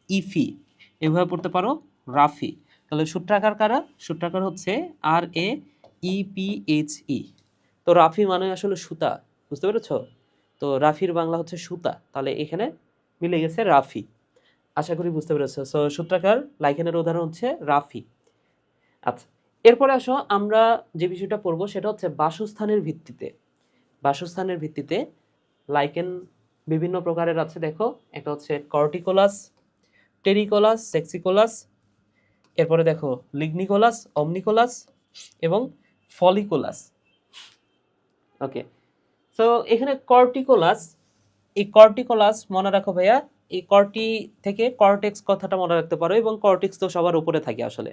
ইফি, এভাবে পড়তে পারো, রাফি। তাহলে সূত্রাকার কারা? সূত্রাকার হচ্ছে RAEPHE। তো রাফি মানে আসলে সুতা, বুঝতে পেরেছ? তো রাফির বাংলা হচ্ছে সুতা, তাহলে এখানে মিলে গেছে রাফি। আশা করি বুঝতে পেরেছো। সো সূত্রাকার লাইকেনের উদাহরণ হচ্ছে রাফি। আচ্ছা, এরপরে আসো আমরা যে বিষয়টা পড়বো সেটা হচ্ছে বাসস্থানের ভিত্তিতে। বাসস্থানের ভিত্তিতে লাইকেন বিভিন্ন প্রকারের আছে, দেখো। একটা হচ্ছে কর্টিকোলাস, টেরিকোলাস, সেক্সিকোলাস, এরপরে দেখো লিগনিকোলাস, অমনিকোলাস এবং ফলিকোলাস। ওকে, সো এখানে কর্টিকোলাস, এই কর্টিকোলাস মনে রাখো ভাইয়া, এই কর্টি থেকে কর্টেক্স কথাটা মনে রাখতে পারো, এবং কর্টেক্স তো সবার উপরে থাকে আসলে,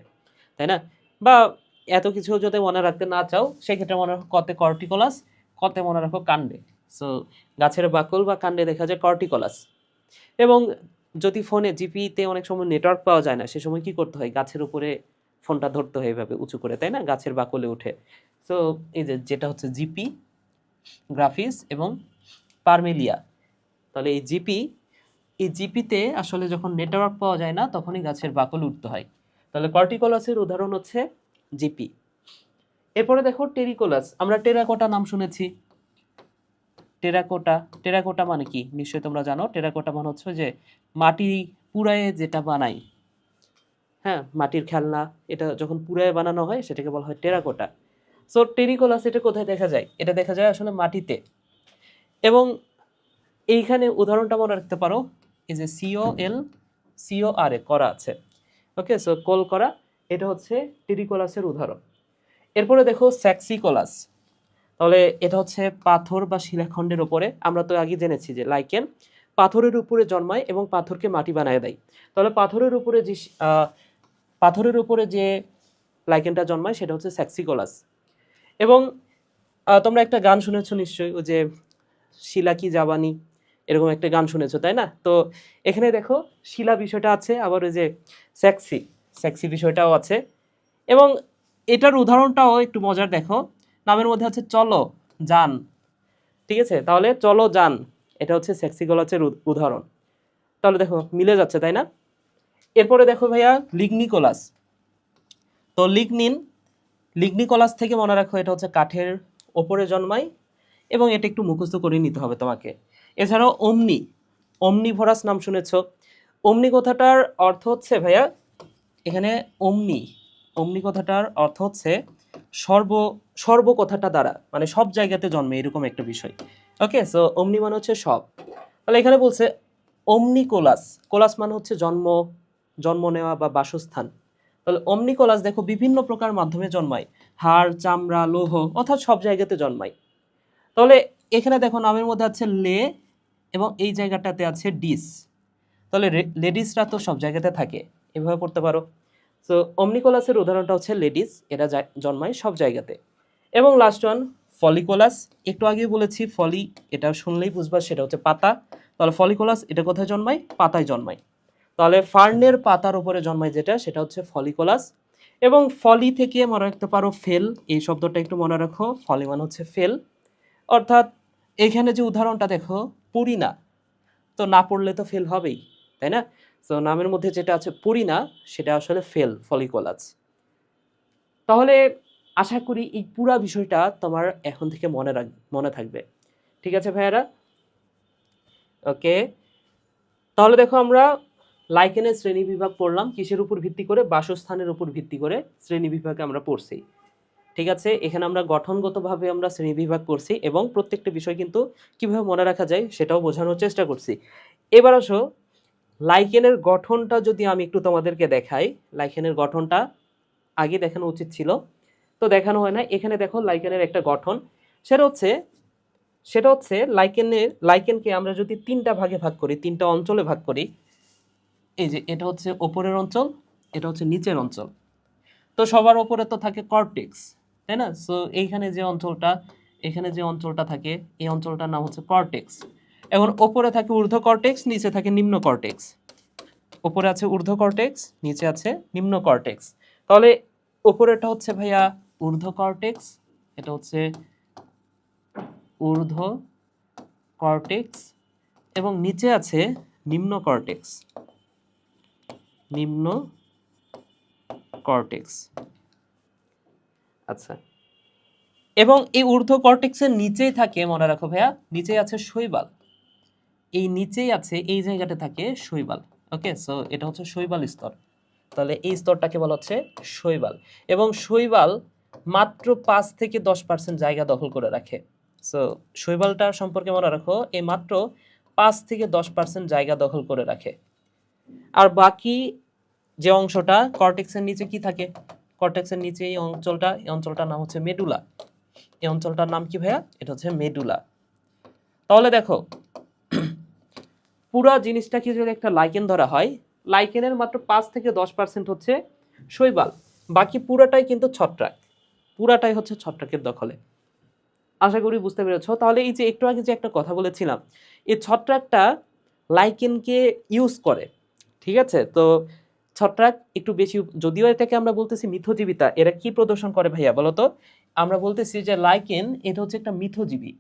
তাই না? বা এত কিছু যদি মনে রাখতে না চাও, সেক্ষেত্রে মনে রাখো কতে কর্টিকোলাস, কতে মনে রাখো কাণ্ডে। সো গাছের বাকল বা কাণ্ডে দেখা যায় কর্টিকোলাস। এবং যদি ফোনে জিপিতে অনেক সময় নেটওয়ার্ক পাওয়া যায় না, সে সময় কি করতে হয়? গাছের উপরে ফোনটা ধরতে হয় এভাবে উঁচু করে, তাই না? গাছের বাকলে উঠে। সো এই যে যেটা হচ্ছে জিপি, গ্রাফিস এবং পারমেলিয়া। তাহলে এই জিপিতে আসলে যখন নেটওয়ার্ক পাওয়া যায় না, তখনই গাছের বাকলে উঠতে হয়। তাহলে কর্টিকোলাসের উদাহরণ হচ্ছে জিপি। এরপরে দেখো টেরিকোলাস, আমরা টেরাকোটা নাম শুনেছি। টেরাকোটা। টেরাকোটা মানে কি নিশ্চয়ই তোমরা জানো। টেরাকোটা মানে হচ্ছে যে মাটি পুড়ায়ে যেটা বানাই, হ্যাঁ, মাটির খেলনা, এটা যখন পুড়ায়ে বানানো হয় সেটাকে বলা হয় টেরাকোটা। সো টেরিকোলাস এটা কোথায় দেখা যায়? এটা দেখা যায় আসলে মাটিতে। এবং এইখানে উদাহরণটা মনে রাখতে পারো, এই যে COL করা আছে, ওকে, সো কল করা, এটা হচ্ছে টেরিকোলাসের উদাহরণ। এরপরে দেখো স্যাক্সিকোলাস। তাহলে এটা হচ্ছে পাথর বা শিলাখণ্ডের উপরে, আমরা তো আগে জেনেছি যে লাইকেন পাথরের উপরে জন্মায় এবং পাথরকে মাটি বানায় দেয়। তাহলে পাথরের উপরে যে লাইকেনটা জন্মায় সেটা হচ্ছে স্যাক্সিকোলাস। এবং তোমরা একটা গান শুনেছো নিশ্চয়ই, ওই যে শিলা কি জাবানি, এরকম একটা গান শুনেছো তাই না? তো এখানে দেখো শিলা বিষয়টা আছে, আবার ওই যে সেক্সি সেক্সি বিষয়টাও আছে। এবং এটার উদাহরণটাও একটু মজার, দেখো নামের মধ্যে আছে চলো যান, ঠিক আছে? তাহলে চলো যান, এটা হচ্ছে সেক্সিকোলাসের উদাহরণ। তাহলে দেখো মিলে যাচ্ছে তাই না? এরপরে দেখো ভাইয়া লিগনিকোলাস। তো লিগনিকোলাস থেকে মনে রাখো এটা হচ্ছে কাঠের ওপরে জন্মায় এবং এটা একটু মুখস্থ করে নিতে হবে তোমাকে। এছাড়াও অমনিভরাস নাম শুনেছো। অমনি কথাটার অর্থ হচ্ছে ভাইয়া, এখানে অমনি অমনি কথাটার অর্থ হচ্ছে সর্ব সর্ব কথাটা দ্বারা, মানে সব জায়গাতে জন্মে এরকম একটা বিষয়। ওকে, সো অমনি মানে হচ্ছে সব। তাহলে এখানে বলছে অমনিকোলাস, কোলাস মানে হচ্ছে জন্ম নেওয়া বা বাসস্থান। তাহলে অমনিকোলাস দেখো বিভিন্ন প্রকার মাধ্যমে জন্মায়, হাড়, চামড়া, লৌহ, অর্থাৎ সব জায়গাতে জন্মায়। তাহলে এখানে দেখো নামের মধ্যে আছে লে এবং এই জায়গাটাতে আছে ডিস। তাহলে লেডিসরা তো সব জায়গাতে থাকে, এভাবে পড়তে পারো। সো অমনিকোলাসের উদাহরণটা হচ্ছে লেডিস, এরা জন্মায় সব জায়গাতে। এবং লাস্ট ওয়ান ফলিকোলাস। একটু আগেই বলেছি ফলি, এটা শুনলেই বুঝবা সেটা হচ্ছে পাতা। তাহলে ফলিকোলাস এটা কোথায় জন্মায়? পাতায় জন্মায়। তাহলে ফার্নের পাতার উপরে জন্মায় যেটা, সেটা হচ্ছে ফলিকোলাস। এবং ফলি থেকে মনে রাখতে পারো ফেল, এই শব্দটা একটু মনে রাখো, ফলি মানে হচ্ছে ফেল। অর্থাৎ এখানে যে উদাহরণটা দেখো পুরিনা, তো না পড়লে তো ফেল হবেই, তাই না? তো নামের মধ্যে যেটা আছে পুরিনা, সেটা আসলে ফেল, ফলিকোলাস। তাহলে আশা করি এই পুরা বিষয়টা তোমার এখন থেকে মনে থাকবে। ঠিক আছে ভাইয়ারা? ওকে, তাহলে দেখো আমরা লাইকেনের শ্রেণী বিভাগ পড়লাম কিসের উপর ভিত্তি করে? বাসস্থানের উপর ভিত্তি করে শ্রেণী বিভাগে আমরা পড়ছি। ঠিক আছে, এখানে আমরা গঠনগতভাবে আমরা শ্রেণীবিভাগ করছি এবং প্রত্যেকটা বিষয় কিন্তু কিভাবে মনে রাখা যায় সেটাও বোঝানোর চেষ্টা করছি। এবার আসো লাইকেনের গঠনটা যদি আমি একটু তোমাদেরকে দেখাই, লাইকেনের গঠনটা আগে দেখানো উচিত ছিল, তো দেখানো হয় না। এখানে দেখো লাইকেনের একটা গঠন, সেটা হচ্ছে লাইকেনকে আমরা যদি তিনটা ভাগে ভাগ করি, তিনটা অঞ্চলে ভাগ করি, এই যে এটা হচ্ছে ওপরের অঞ্চল, এটা হচ্ছে নিচের অঞ্চল। তো সবার ওপরে তো থাকে কর্টেক্স, তাই না? সো এখানে যে অঞ্চলটা থাকে, এই অঞ্চলটার নাম হচ্ছে কর্টেক্স। এখন ওপরে থাকে ঊর্ধ্ব কর্টেক্স, নিচে থাকে নিম্ন কর্টেক্স। ওপরে আছে ঊর্ধ্ব কর্টেক্স, নিচে আছে নিম্ন কর্টেক্স। তাহলে ওপরেটা হচ্ছে ভাইয়া ঊর্ধ্ব কর্টেক্স, এটা হচ্ছে ঊর্ধ্ব কর্টেক্স, এবং নিচে আছে নিম্ন কর্টেক্স, নিম্ন কর্টেক্স। আচ্ছা, এবং এই ঊর্ধ্ব কর্টেক্সের নিচেই থাকে, মনে রাখো ভাইয়া, নিচেই আছে শৈবাল। এই নিচেই আছে, এই জায়গাটা থাকে শৈবাল। ওকে, সো এটা হচ্ছে শৈবাল স্তর। তাহলে এই স্তরটাকে বলা হচ্ছে শৈবাল। এবং শৈবাল মাত্র 5 থেকে 10% জায়গা দখল করে রাখে। সো শৈবালটার সম্পর্কে মনে রাখো, এই মাত্র 5 থেকে 10% জায়গা দখল করে রাখে। আর বাকি যে অংশটা কর্টেক্সের নিচে কি থাকে? কর্টেক্সের নিচে এই অঞ্চলটার নাম হচ্ছে মেডুলা। এই অঞ্চলটার নাম কি ভাইয়া? এটা হচ্ছে মেডুলা। তাহলে দেখো পুরা জিনিসটাকে যদি একটা লাইকেন ধরা হয়, লাইকেনের মাত্র 5 থেকে 10% হচ্ছে শৈবাল, বাকি পুরাটাই কিন্তু ছত্রাক, পুরাটাই হচ্ছে ছত্রাকের দখলে। আশা করি বুঝতে পেরেছো। তাহলে এই যে একটু আগে যে একটা কথা বলেছিলাম, এই ছত্রাকটা লাইকেনকে ইউজ করে, ঠিক আছে? তো ছত্রাক একটু বেশি, যদিও এটাকে আমরা বলতেছি মিথজীবিতা, এরা কি প্রদর্শন করে ভাইয়া বলো তো? আমরা বলতেছি যে লাইকেন এটা হচ্ছে একটা মিথজীবী,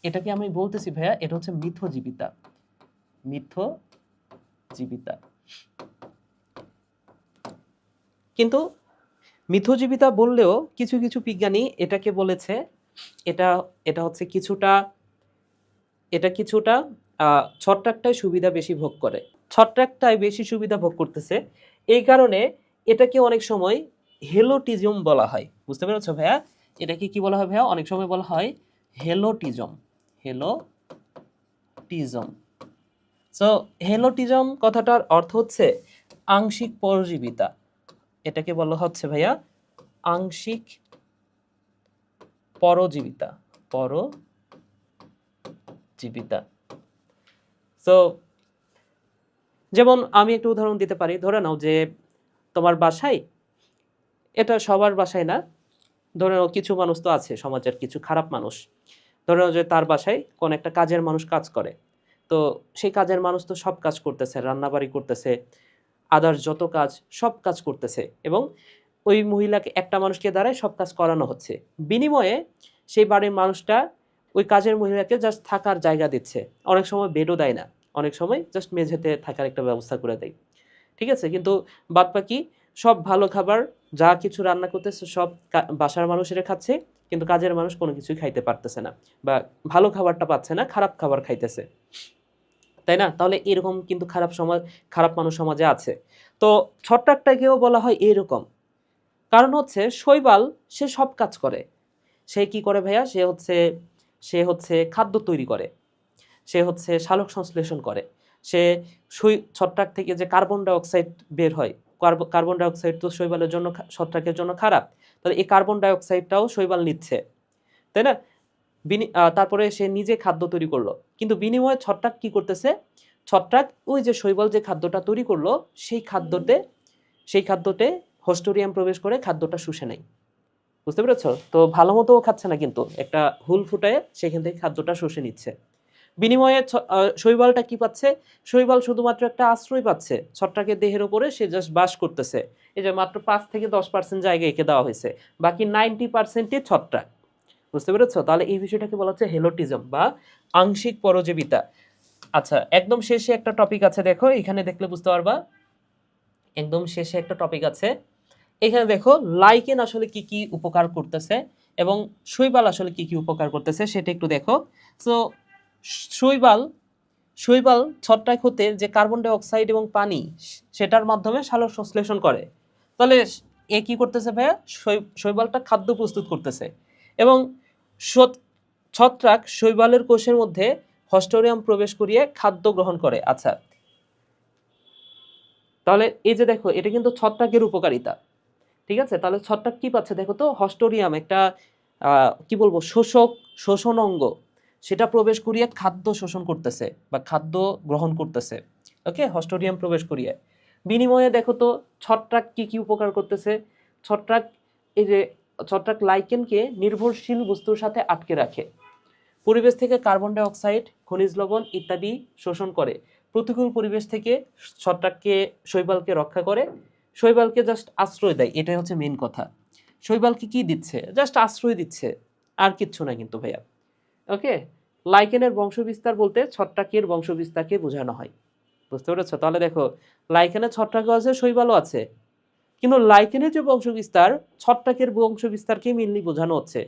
এটাকে আমি বলতেছি ভাইয়া, এটা হচ্ছে মিথজীবিতা। কিন্তু মিথজীবিতা বললেও কিছু কিছু বিজ্ঞানী এটাকে বলেছে এটা এটা হচ্ছে কিছুটা, এটা কিছুটা ছত্রাকটাই সুবিধা বেশি ভোগ করে, ছত্রাকটাই বেশি সুবিধা ভোগ করতেছে। এই কারণে এটাকে অনেক সময় হেলোটিজম বলা হয়। বুঝতে পেরেছো ভাইয়া? এটাকে কি বলা হয় ভাইয়া? অনেক সময় বলা হয় হেলোটিজম। হেলোটিজম। সো হেলোটিজম কথাটার অর্থ হচ্ছে আংশিক পরজীবিতা। এটাকে বলা হচ্ছে ভাইয়া আংশিক পরজীবিতা। পরজীবিতা। সো যেমন আমি একটা উদাহরণ দিতে পারি। ধরে নাও যে তোমার বাসায়, এটা সবার বাসায় না, ধরে নাও কিছু মানুষ তো আছে সমাজের, কিছু খারাপ মানুষ। ধরে নাও যে তার বাসায় কোন একটা কাজের মানুষ কাজ করে। তো সেই কাজের মানুষ তো সব কাজ করতেছে, রান্নাবাড়ি করতেছে, আদার্স যত কাজ সব কাজ করতেছে, এবং ওই মহিলাকে, একটা মানুষকে দ্বারাই সব কাজ করানো হচ্ছে। বিনিময়ে সেই বাড়ির মানুষটা ওই কাজের মহিলাকে জাস্ট থাকার জায়গা দিচ্ছে, অনেক সময় বেডও দেয় না, অনেক সময় জাস্ট মেঝেতে থাকার একটা ব্যবস্থা করে দেয়। ঠিক আছে? কিন্তু বাদবাকি সব ভালো খাবার, যা কিছু রান্না করতেছে সব বাসার মানুষেরা খাচ্ছে, কিন্তু কাজের মানুষ কোনো কিছুই খাইতে পারতেছে না, বা ভালো খাবারটা পাচ্ছে না, খারাপ খাবার খাইতেছে। তাই না? তাহলে এরকম কিন্তু খারাপ মানুষ সমাজে আছে। তো ছত্রাকটাকেও বলা হয় এরকম। কারণ হচ্ছে শৈবাল সে সব কাজ করে। সে কি করে ভাইয়া? সে হচ্ছে খাদ্য তৈরি করে। সে হচ্ছে সালোক সংশ্লেষণ করে। সে ছত্রাক থেকে যে কার্বন ডাই অক্সাইড বের হয়, কার্বন ডাই অক্সাইড তো শৈবালের জন্য, ছত্রাকের জন্য খারাপ। তাহলে এই কার্বন ডাই অক্সাইডটাও শৈবাল নিচ্ছে। তাই না? তারপরে সে নিজে খাদ্য তৈরি করলো। কিন্তু বিনিময়ে ছত্রাক কি করতেছে? ছত্রাক ওই যে শৈবাল যে খাদ্যটা তৈরি করলো, সেই খাদ্যতে হোস্টোরিয়াম প্রবেশ করে খাদ্যটা শুষে নেয়। বুঝতে পেরেছো? তো ভালো মতোও খাচ্ছে না, কিন্তু একটা হুল ফুটায় সেখান থেকে খাদ্যটা শুষে নিচ্ছে। বিনিময়ে শৈবালটা কি পাচ্ছে? শৈবাল শুধুমাত্র একটা আশ্রয় পাচ্ছে ছত্রাকের দেহের উপরে, সে জাস্ট বাস করতেছে। এই যে মাত্র 5 থেকে 10% জায়গা এঁকে দেওয়া হয়েছে, বাকি 90%ই ছত্রাক। বুঝতে পেরেছো? তাহলে এই বিষয়টাকে বলা হচ্ছে হেলোটিজম বা আংশিক পরজীবিতা। আচ্ছা, একদম শেষে একটা টপিক আছে, দেখো এখানে দেখলে বুঝতে পারবা। একদম শেষে একটা টপিক আছে, এখানে দেখো লাইকেন আসলে কি কি উপকার করতেছে এবং শৈবাল আসলে কি কি উপকার করতেছে সেটা একটু দেখো। সো শৈবাল শৈবাল ছত্রাক হতে যে কার্বন ডাই অক্সাইড এবং পানি, সেটার মাধ্যমে সালোক সংশ্লেষণ করে। তাহলে এ কি করতেছে ভাইয়া? শৈবালটা খাদ্য প্রস্তুত করতেছে, এবং ছত্রাক শৈবালের কোষের মধ্যে হস্টোরিয়াম প্রবেশ করিয়ে খাদ্য গ্রহণ করে। আচ্ছা, তাহলে এই যে দেখো, এটা কিন্তু ছত্রাকের উপকারিতা। ঠিক আছে? তাহলে ছত্রাক কি পাচ্ছে দেখো তো? হস্টোরিয়াম, একটা কি বলবো, শোষণ অঙ্গ, সেটা প্রবেশ করিয়ে খাদ্য শোষণ করতেছে বা খাদ্য গ্রহণ করতেছে। ওকে, হস্টোরিয়াম প্রবেশ করিয়ে। বিনিময়ে দেখো তো ছত্রাক কি কি উপকার করতেছে? ছত্রাক, এই যে ছত্রাক লাইকেনকে নির্ভরশীল বস্তুর সাথে আটকে রাখে, পরিবেশ থেকে কার্বন ডাই অক্সাইড, খনিজ লবণ ইত্যাদি শোষণ করে, প্রতিকূল পরিবেশ থেকে শৈবালকে রক্ষা করে, শৈবালকে জাস্ট আশ্রয় দেয়। এটাই হচ্ছে মেন কথা। শৈবালকে কি দিচ্ছে? জাস্ট আশ্রয় দিচ্ছে, আর কিচ্ছু না কিন্তু ভাইয়া। ওকে, লাইকেনের বংশবিস্তার বলতে ছত্রাকের বংশবিস্তারকে বোঝানো হয়। বুঝতে পেরেছো? তাহলে দেখো, লাইকেনের ছত্রাকও আছে, শৈবালও আছে, কিন্তু লাইকেনের যে বংশবিস্তার, ছত্রাকের বংশবিস্তারকে মেনলি বোঝানো হচ্ছে।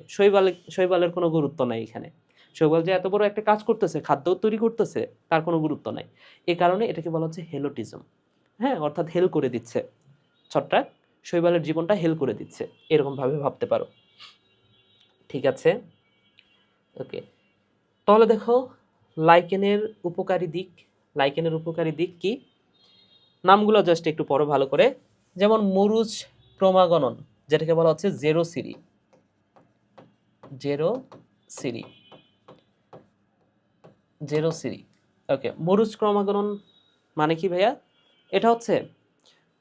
শৈবালের কোনো গুরুত্ব নাই এখানে। শৈবাল যে এত বড় একটা কাজ করতেছে, খাদ্য তৈরি করতেছে, তার কোনো গুরুত্ব নাই। এই কারণে এটাকে বলা হচ্ছে হেলোটিজম। হ্যাঁ, অর্থাৎ হেল করে দিচ্ছে ছত্রাক, শৈবালের জীবনটা হেল করে দিচ্ছে, এরকম ভাবে ভাবতে পারো। ঠিক আছে? ওকে, তাহলে দেখো লাইকেনের উপকারী দিক। লাইকেনের উপকারী দিক কি? নামগুলো জাস্ট একটু পড়ো ভালো করে। যেমন মরুচ ক্রমাগণন, যেটাকে বলা হচ্ছে জেরোসিরি। জেরোসিরি জেরোসিরি ওকে, মরুচ ক্রমাগণন মানে কি ভাইয়া? এটা হচ্ছে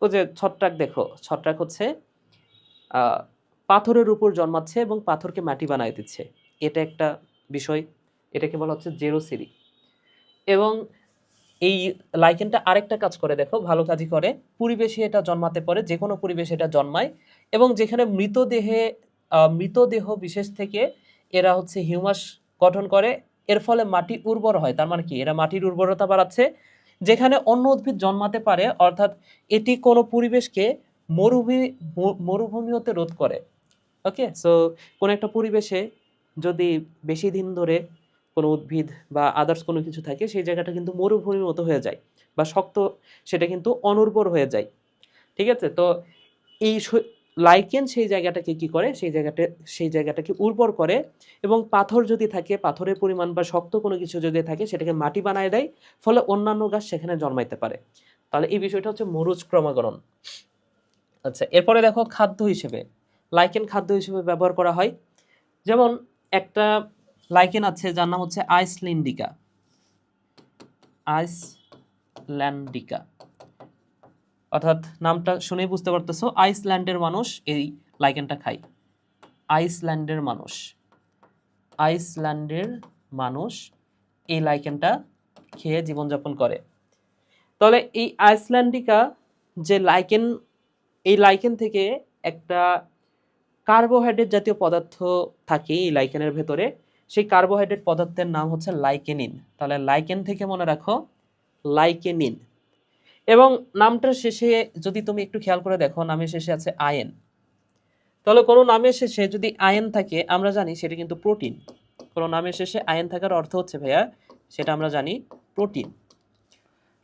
ওই যে ছত্রাক, দেখো ছত্রাক হচ্ছে পাথরের উপর জন্মাচ্ছে এবং পাথরকে মাটি বানায় দিচ্ছে, এটা একটা বিষয়। এটাকে বলা হচ্ছে জেরোসিরি। এবং এই লাইকেনটা আরেকটা কাজ করে, দেখো ভালো কাজই করে। পরিবেশে এটা জন্মাতে পারে, যে কোনো পরিবেশে এটা জন্মায়, এবং যেখানে মৃতদেহ বিশেষ থেকে এরা হচ্ছে হিউমাস গঠন করে, এর ফলে মাটি উর্বর হয়। তার মানে কি? এরা মাটির উর্বরতা বাড়াচ্ছে। যেখানে অন্য উদ্ভিদ জন্মাতে পারে, অর্থাৎ এটি কোনো পরিবেশকে মরুভূমি মরুভূমি হতে রোধ করে। ওকে, সো কোন একটা পরিবেশে যদি বেশি দিন ধরে কোনো উদ্ভিদ বা আদার্স কোনো কিছু থাকে, সেই জায়গাটা কিন্তু মরুভূমির মতো হয়ে যায় বা শক্ত, সেটা কিন্তু অনুর্বর হয়ে যায়। ঠিক আছে? তো এই লাইকেন সেই জায়গাটাকে কি করে, সেই জায়গাটাকে উর্বর করে, এবং পাথর যদি থাকে, পাথরের পরিমাণ বা শক্ত কোনো কিছু যদি থাকে, সেটাকে মাটি বানায় দেয়, ফলে অন্যান্য গাছ সেখানে জন্মাইতে পারে। তাহলে এই বিষয়টা হচ্ছে মরুজ ক্রমাগরণ। আচ্ছা, এরপরে দেখো খাদ্য হিসেবে লাইকেন খাদ্য হিসেবে ব্যবহার করা হয়। যেমন একটা লাইকেন আছে যার নাম হচ্ছে আইসল্যান্ডিকা। আইসল্যান্ডিকা, অর্থাৎ নামটা শুনেই বুঝতে পারতেছো আইসল্যান্ডের মানুষ এই লাইকেনটা খায়। আইসল্যান্ডের মানুষ, আইসল্যান্ডের মানুষ এই লাইকেনটা খেয়ে জীবনযাপন করে। তাহলে এই আইসল্যান্ডিকা যে লাইকেন, এই লাইকেন থেকে একটা কার্বোহাইড্রেট জাতীয় পদার্থ থাকে এই লাইকেনের ভেতরে, সেই কার্বোহাইড্রেট পদার্থের নাম হচ্ছে লাইকেনিন। তাহলে লাইকেন থেকে মনে রাখো লাইকেনিন। এবং নামটার শেষে যদি তুমি একটু খেয়াল করে দেখো, নামের শেষে আছে আয়ন। তাহলে কোনো নামের শেষে যদি আয়ন থাকে, আমরা জানি সেটা কিন্তু প্রোটিন। কোনো নামের শেষে আয়ন থাকার অর্থ হচ্ছে ভাইয়া, সেটা আমরা জানি প্রোটিন।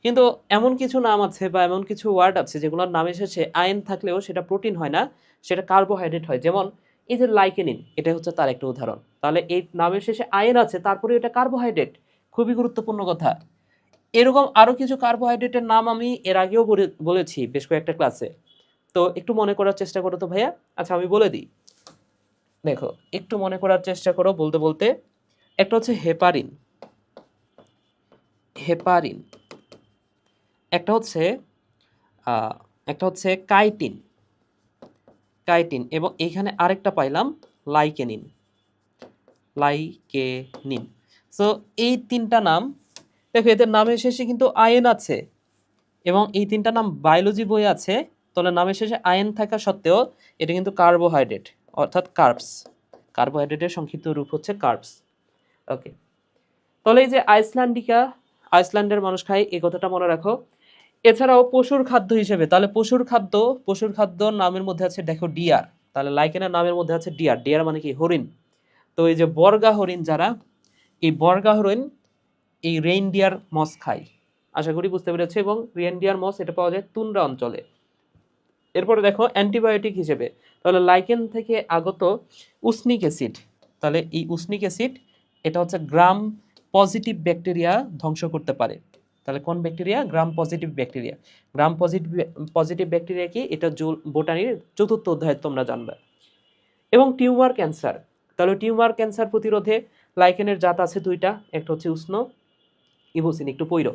কিন্তু এমন কিছু নাম আছে বা এমন কিছু ওয়ার্ড আছে যেগুলোর নামের শেষে আয়ন থাকলেও সেটা প্রোটিন হয় না, সেটা কার্বোহাইড্রেট হয়। যেমন এই যে লাইকেনিন, এটা হচ্ছে তার একটা উদাহরণ। তাহলে এই নামের শেষে আয়ন আছে, তারপরে এটা কার্বোহাইড্রেট, খুবই গুরুত্বপূর্ণ কথা। এরকম আরো কিছু কার্বোহাইড্রেটের নাম আমি এর আগেও বলেছি বেশ কয়েকটা ক্লাসে। তো একটু মনে করার চেষ্টা করো তো ভাইয়া। আচ্ছা, আমি বলে দিই, দেখো একটু মনে করার চেষ্টা করো বলতে বলতে। একটা হচ্ছে হেপারিন, হেপারিন। একটা হচ্ছে একটা হচ্ছে কাইটিন, কাইটিন। এবং এখানে আরেকটা পাইলাম লাইকেনিন, লাইকেনিন। সো এই তিনটা নাম, দেখো এদের নামের শেষে কিন্তু আয়ন আছে, এবং এই তিনটা নাম বায়োলজি বই আছে। তাহলে নামের শেষে আয়ন থাকা সত্ত্বেও এটা কিন্তু কার্বোহাইড্রেট, অর্থাৎ কার্বস। কার্বোহাইড্রেটের সংক্ষিপ্ত রূপ হচ্ছে কার্বস। ওকে, তাহলে এই যে আইসল্যান্ডিকা, আইসল্যান্ডের মানুষ খায়, এই কথাটা মনে রাখো। এছাড়াও পশুর খাদ্য হিসেবে, তাহলে পশুর খাদ্য নামের মধ্যে আছে দেখো ডিয়ার। তাহলে লাইকেনের নামের মধ্যে আছে ডিয়ার। ডিয়ার মানে কি? হরিণ। তো এই যে বর্গা হরিণ যারা, এই বর্গা হরিণ এই রেইনডিয়ার মস খায়। আশা করি বুঝতে পেরেছো। এবং রেইনডিয়ার মস এটা পাওয়া যায় তুন্দ্রা অঞ্চলে। এরপরে দেখো অ্যান্টিবায়োটিক হিসেবে, তাহলে লাইকেন থেকে আগত উসনিক অ্যাসিড। তাহলে এই উসনিক অ্যাসিড এটা হচ্ছে গ্রাম পজিটিভ ব্যাকটেরিয়া ধ্বংস করতে পারে। তাহলে কোন bacteria? Gram positive bacteria. Gram positive bacteria কি? এটা বোটানির 4র্থ অধ্যায়ে তোমরা জানবে। এবং টিউমার ক্যান্সার, তাহলে টিউমার ক্যান্সার প্রতিরোধে লাইকেনের জাত আছে 2টা, একটা হচ্ছে উষ্ণ, ইভোসিন, একটু পৈরো।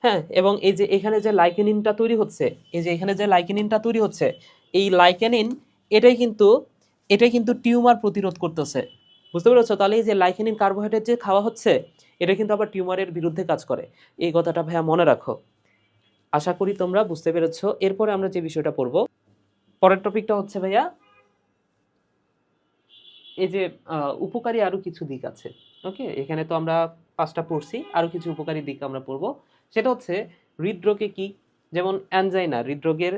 হ্যাঁ, এবং এই যে এখানে যে লাইকেনিনটা তৈরি হচ্ছে, এই যে এখানে যে লাইকেনিনটা তৈরি হচ্ছে, এই লাইকেনিন এটাই কিন্তু টিউমার প্রতিরোধ করতেছে। বুঝতে পেরেছো? তাহলে এই যে লাইকেনিন কার্বোহাইড্রেট যে খাওয়া হচ্ছে, এটা কিন্তু আবার টিউমারের বিরুদ্ধে কাজ করে। এই কথাটা ভাইয়া মনে রাখো। আশা করি তোমরা বুঝতে পেরেছো। এরপরে আমরা যে বিষয়টা পড়বো, পরের টপিকটা হচ্ছে ভাইয়া এই যে উপকারী আরো কিছু দিক আছে। ওকে, এখানে তো আমরা 5টা পড়ছি, আরো কিছু উপকারী দিক আমরা পড়বো। সেটা হচ্ছে হৃদরোগে কি, যেমন অ্যানজাইনা। হৃদরোগের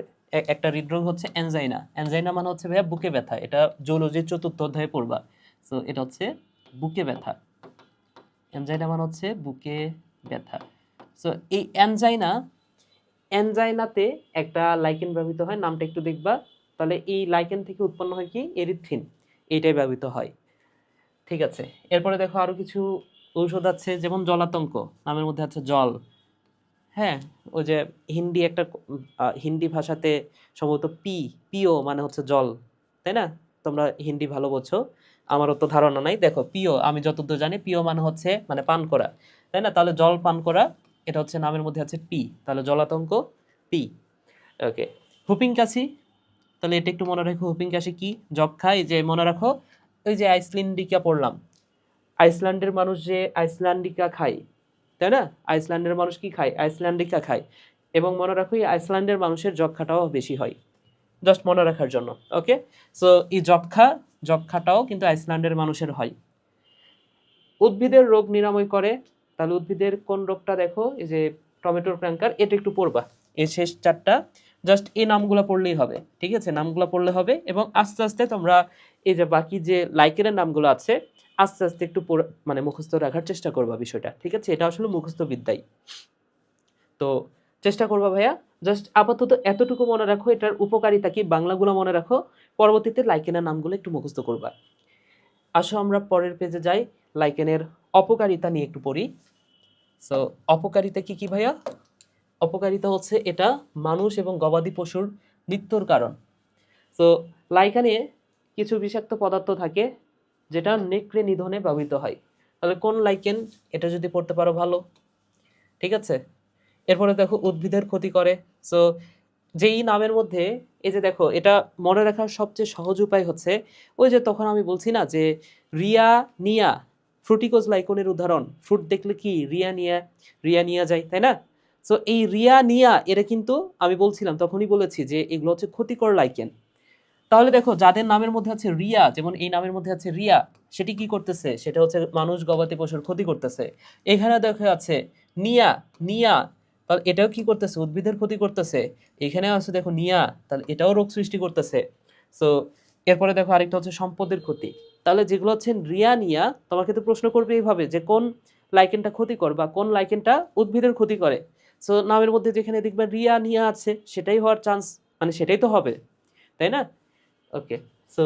একটা হৃদরোগ হচ্ছে অ্যানজাইনা। অ্যানজাইনা মানে হচ্ছে ভাইয়া বুকে ব্যথা। এটা জুলজির 4র্থ অধ্যায়ে পড়বা। সো এটা হচ্ছে বুকে ব্যথা। অ্যানজাইনা মানে হচ্ছে বুকে ব্যথা। সো এই অ্যানজাইনাতে একটা লাইকেন ব্যবহৃত হয়, নামটা একটু দেখবা। তাহলে এই লাইকেন থেকে উৎপন্ন হয় কি? এরিথ্রিন, এইটাই ব্যবহৃত হয়। ঠিক আছে, এরপরে দেখো আরো কিছু ঔষধ আছে, যেমন জলাতঙ্ক, নামের মধ্যে আছে জল। হ্যাঁ, ওই যে হিন্দি ভাষাতে সম্ভবত পিও মানে হচ্ছে জল, তাই না? তোমরা হিন্দি ভালো বোঝো, আমারও তো ধারণা নাই। দেখো পিও, আমি যতদূর জানি পিও মানে হচ্ছে মানে পান করা, তাই না? তাহলে জল পান করা, এটা হচ্ছে নামের মধ্যে আছে পি, তাহলে জলাতঙ্ক পি। ওকে, হুপিং কাশি, তাহলে এটা একটু মনে রাখো। হুপিং কাশি কি? যক্ষা। এই যে মনে রাখো, ওই যে আইসল্যান্ডিকা পড়লাম, আইসল্যান্ডের মানুষ যে আইসল্যান্ডিকা খায়, তাই না? আইসল্যান্ডের মানুষ কি খায়? আইসল্যান্ডিকা খায়। এবং মনে রাখো এই আইসল্যান্ডের মানুষের যক্ষাটাও বেশি হয়, জাস্ট মনে রাখার জন্য। ওকে, সো এই যক্ষাটাও কিন্তু আইসল্যান্ডের মানুষের হয়। উদ্ভিদের রোগ নিরাময় করে, তাহলে উদ্ভিদের কোন রোগটা দেখো, এই যে টমেটোর ক্যাঙ্কার, এটা একটু পড়বা। এই শেষ 4টা জাস্ট এই নামগুলো পড়লেই হবে। ঠিক আছে, নামগুলো পড়লে হবে, এবং আস্তে আস্তে তোমরা এই যে বাকি যে লাইকেনের নামগুলো আছে, আস্তে আস্তে একটু মানে মুখস্থ রাখার চেষ্টা করবা বিষয়টা, ঠিক আছে? এটা আসলে মুখস্থ বিদ্যাই। তো চেষ্টা করবা ভাইয়া। জাস্ট আপাতত এতটুকু মনে রাখো, এটার উপকারিতা কি বাংলাগুলো মনে রাখো, পরবর্তীতে লাইকেনের নামগুলো একটু মুখস্থ করবা। আসো আমরা পরের পেজে যাই, লাইকেনের অপকারিতা নিয়ে একটু পড়ি। সো অপকারিতা কি কি ভাইয়া? অপকারিতা হচ্ছে এটা মানুষ এবং গবাদি পশুর মৃত্যুর কারণ। তো লাইকানে কিছু বিষাক্ত পদার্থ থাকে যেটা নেকড়ে নিধনে ব্যবহৃত হয়। তাহলে কোন লাইকেন, এটা যদি পড়তে পারো ভালো, ঠিক আছে? এরপরে দেখো উদ্ভিদের ক্ষতি করে। সো যেই নামের মধ্যে এই যে দেখো, এটা মনে রাখার সবচেয়ে সহজ উপায় হচ্ছে ওই যে তখন আমি বলছি না যে রিয়া নিয়া, ফ্রুটিকোজ লাইকনের উদাহরণ, ফ্রুট দেখলে কি রিয়া নিয়া যায়, তাই না? সো এই রিয়া নিয়া এরা কিন্তু আমি বলছিলাম তখনই বলেছি যে এগুলো হচ্ছে ক্ষতিকর লাইকেন। তাহলে দেখো যাদের নামের মধ্যে আছে রিয়া, যেমন এই নামের মধ্যে আছে রিয়া, সেটি কি করতেছে? সেটা হচ্ছে মানুষ গবাদি পশুর ক্ষতি করতেছে। এখানে দেখো আছে নিয়া, নিয়া, তাহলে এটাও কি করতেছে? উদ্ভিদের ক্ষতি করতেছে। এখানে আছে দেখো নিয়া, তাহলে এটাও রোগ সৃষ্টি করতেছে। সো এরপরে দেখো আরেকটা হচ্ছে সম্পদের ক্ষতি। তাহলে যেগুলো হচ্ছে রিয়া নিয়া, তোমার ক্ষেত্রে প্রশ্ন করবে এইভাবে যে কোন লাইকেনটা ক্ষতিকর বা কোন লাইকেনটা উদ্ভিদের ক্ষতি করে। সো নামের মধ্যে যেখানে দেখবে রিয়া নিয়া আছে সেটাই হওয়ার চান্স, মানে সেটাই তো হবে, তাই না? ওকে, সো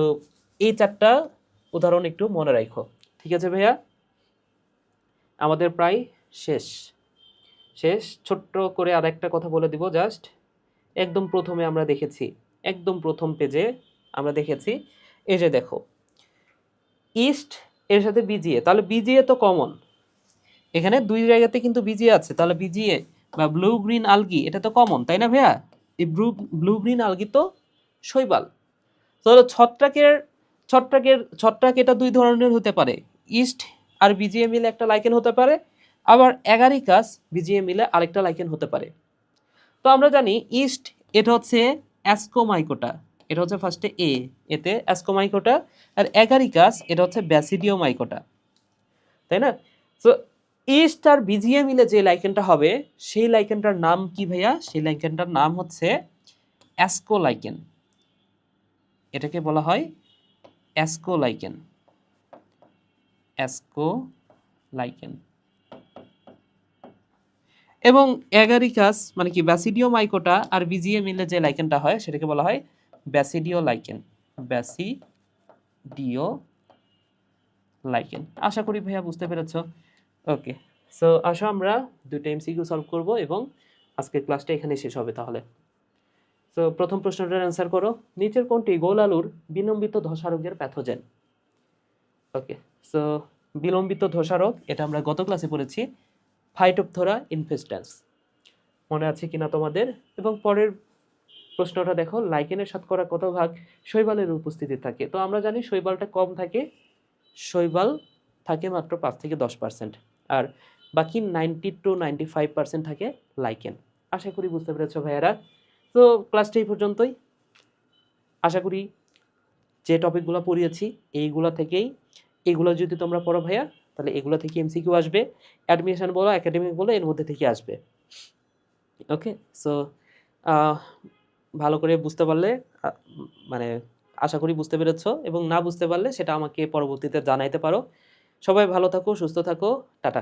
এই চারটা উদাহরণ একটু মনে রাখো, ঠিক আছে ভাইয়া? আমাদের প্রায় শেষ শেষ ছোট্ট করে আরেকটা কথা বলে দিব জাস্ট। একদম প্রথমে আমরা দেখেছি, একদম প্রথম পেজে আমরা দেখেছি, এই যে দেখো ইস্ট এর সাথে বিজিএ, তাহলে বিজিএ তো কমন, এখানে দুই জায়গাতে কিন্তু বিজিএ আছে, তাহলে বিজিএ বা ব্লু গ্রিন আলগি এটা তো কমন, তাই না ভাইয়া? এই ব্লু গ্রিন আলগি তো শৈবাল। তো ছত্রাক এটা দুই ধরনের হতে পারে, ইস্ট আর বিজিএ মিলে একটা লাইকেন হতে পারে, আবার অ্যাগারিকাস বিজিএ মিলে আরেকটা লাইকেন হতে পারে। তো আমরা জানি ইস্ট এটা হচ্ছে অ্যাসকোমাইকোটা, এটা হচ্ছে ফার্স্টে এতে অ্যাসকোমাইকোটা, আর অ্যাগারিকাস এটা হচ্ছে ব্যাসিডিওমাইকোটা, তাই না? তো ইস্ট আর বিজিএ মিলে যে লাইকেনটা হবে সেই লাইকেনটার নাম কি ভাইয়া? সেই লাইকেনটার নাম হচ্ছে অ্যাসকোলাইকেন, এটাকে বলা হয় অ্যাসকোলাইকেন, অ্যাসকোলাইকেন। এবং অ্যাগারিকাস মানে কি ব্যাসিডিওমাইকোটা আর বিজিএ মিলে যে লাইকেনটা হয় সেটাকে বলা হয় ব্যাসিডিওলাইকেন, ব্যাসিডিওলাইকেন। আশা করি ভাইয়া বুঝতে পেরেছো। ওকে, সো আসো আমরা দুটো এমসিকিউ সলভ করব এবং আজকের ক্লাসটা এখানে শেষ হবে তাহলে। সো প্রথম প্রশ্নটার অ্যান্সার করো, নিচের কোনটি গোল আলুর বিলম্বিত ধসা রোগের প্যাথোজেন? ওকে, সো বিলম্বিত ধসা রোগ এটা আমরা গত ক্লাসে পড়েছি, ফাইটোপথোরা ইনফেস্ট্যান্স, মনে আছে কিনা তোমাদের? এবং পরের প্রশ্নটা দেখো, লাইকেনের শতকরা কত ভাগ শৈবালের উপস্থিতি থাকে? তো আমরা জানি শৈবালটা কম থাকে, শৈবাল থাকে মাত্র 5 থেকে 10%, আর বাকি 90 to 95% থাকে লাইকেন। আশা করি বুঝতে পেরেছো ভাইয়ারা। তো ক্লাসটা এই পর্যন্তই। আশা করি যে টপিকগুলো পড়িয়েছি এইগুলো যদি তোমরা পড়ো ভাইয়া, তাহলে এগুলো থেকে এমসিকিউ আসবে, অ্যাডমিশন বলো একাডেমিক বলো এর মধ্যে থেকে আসবে। ওকে, সো ভালো করে বুঝতে পারলে মানে আশা করি বুঝতে পেরেছো, এবং না বুঝতে পারলে সেটা আমাকে পরবর্তীতে জানাইতে পারো। সবাই ভালো থাকো, সুস্থ থাকো, টাটা।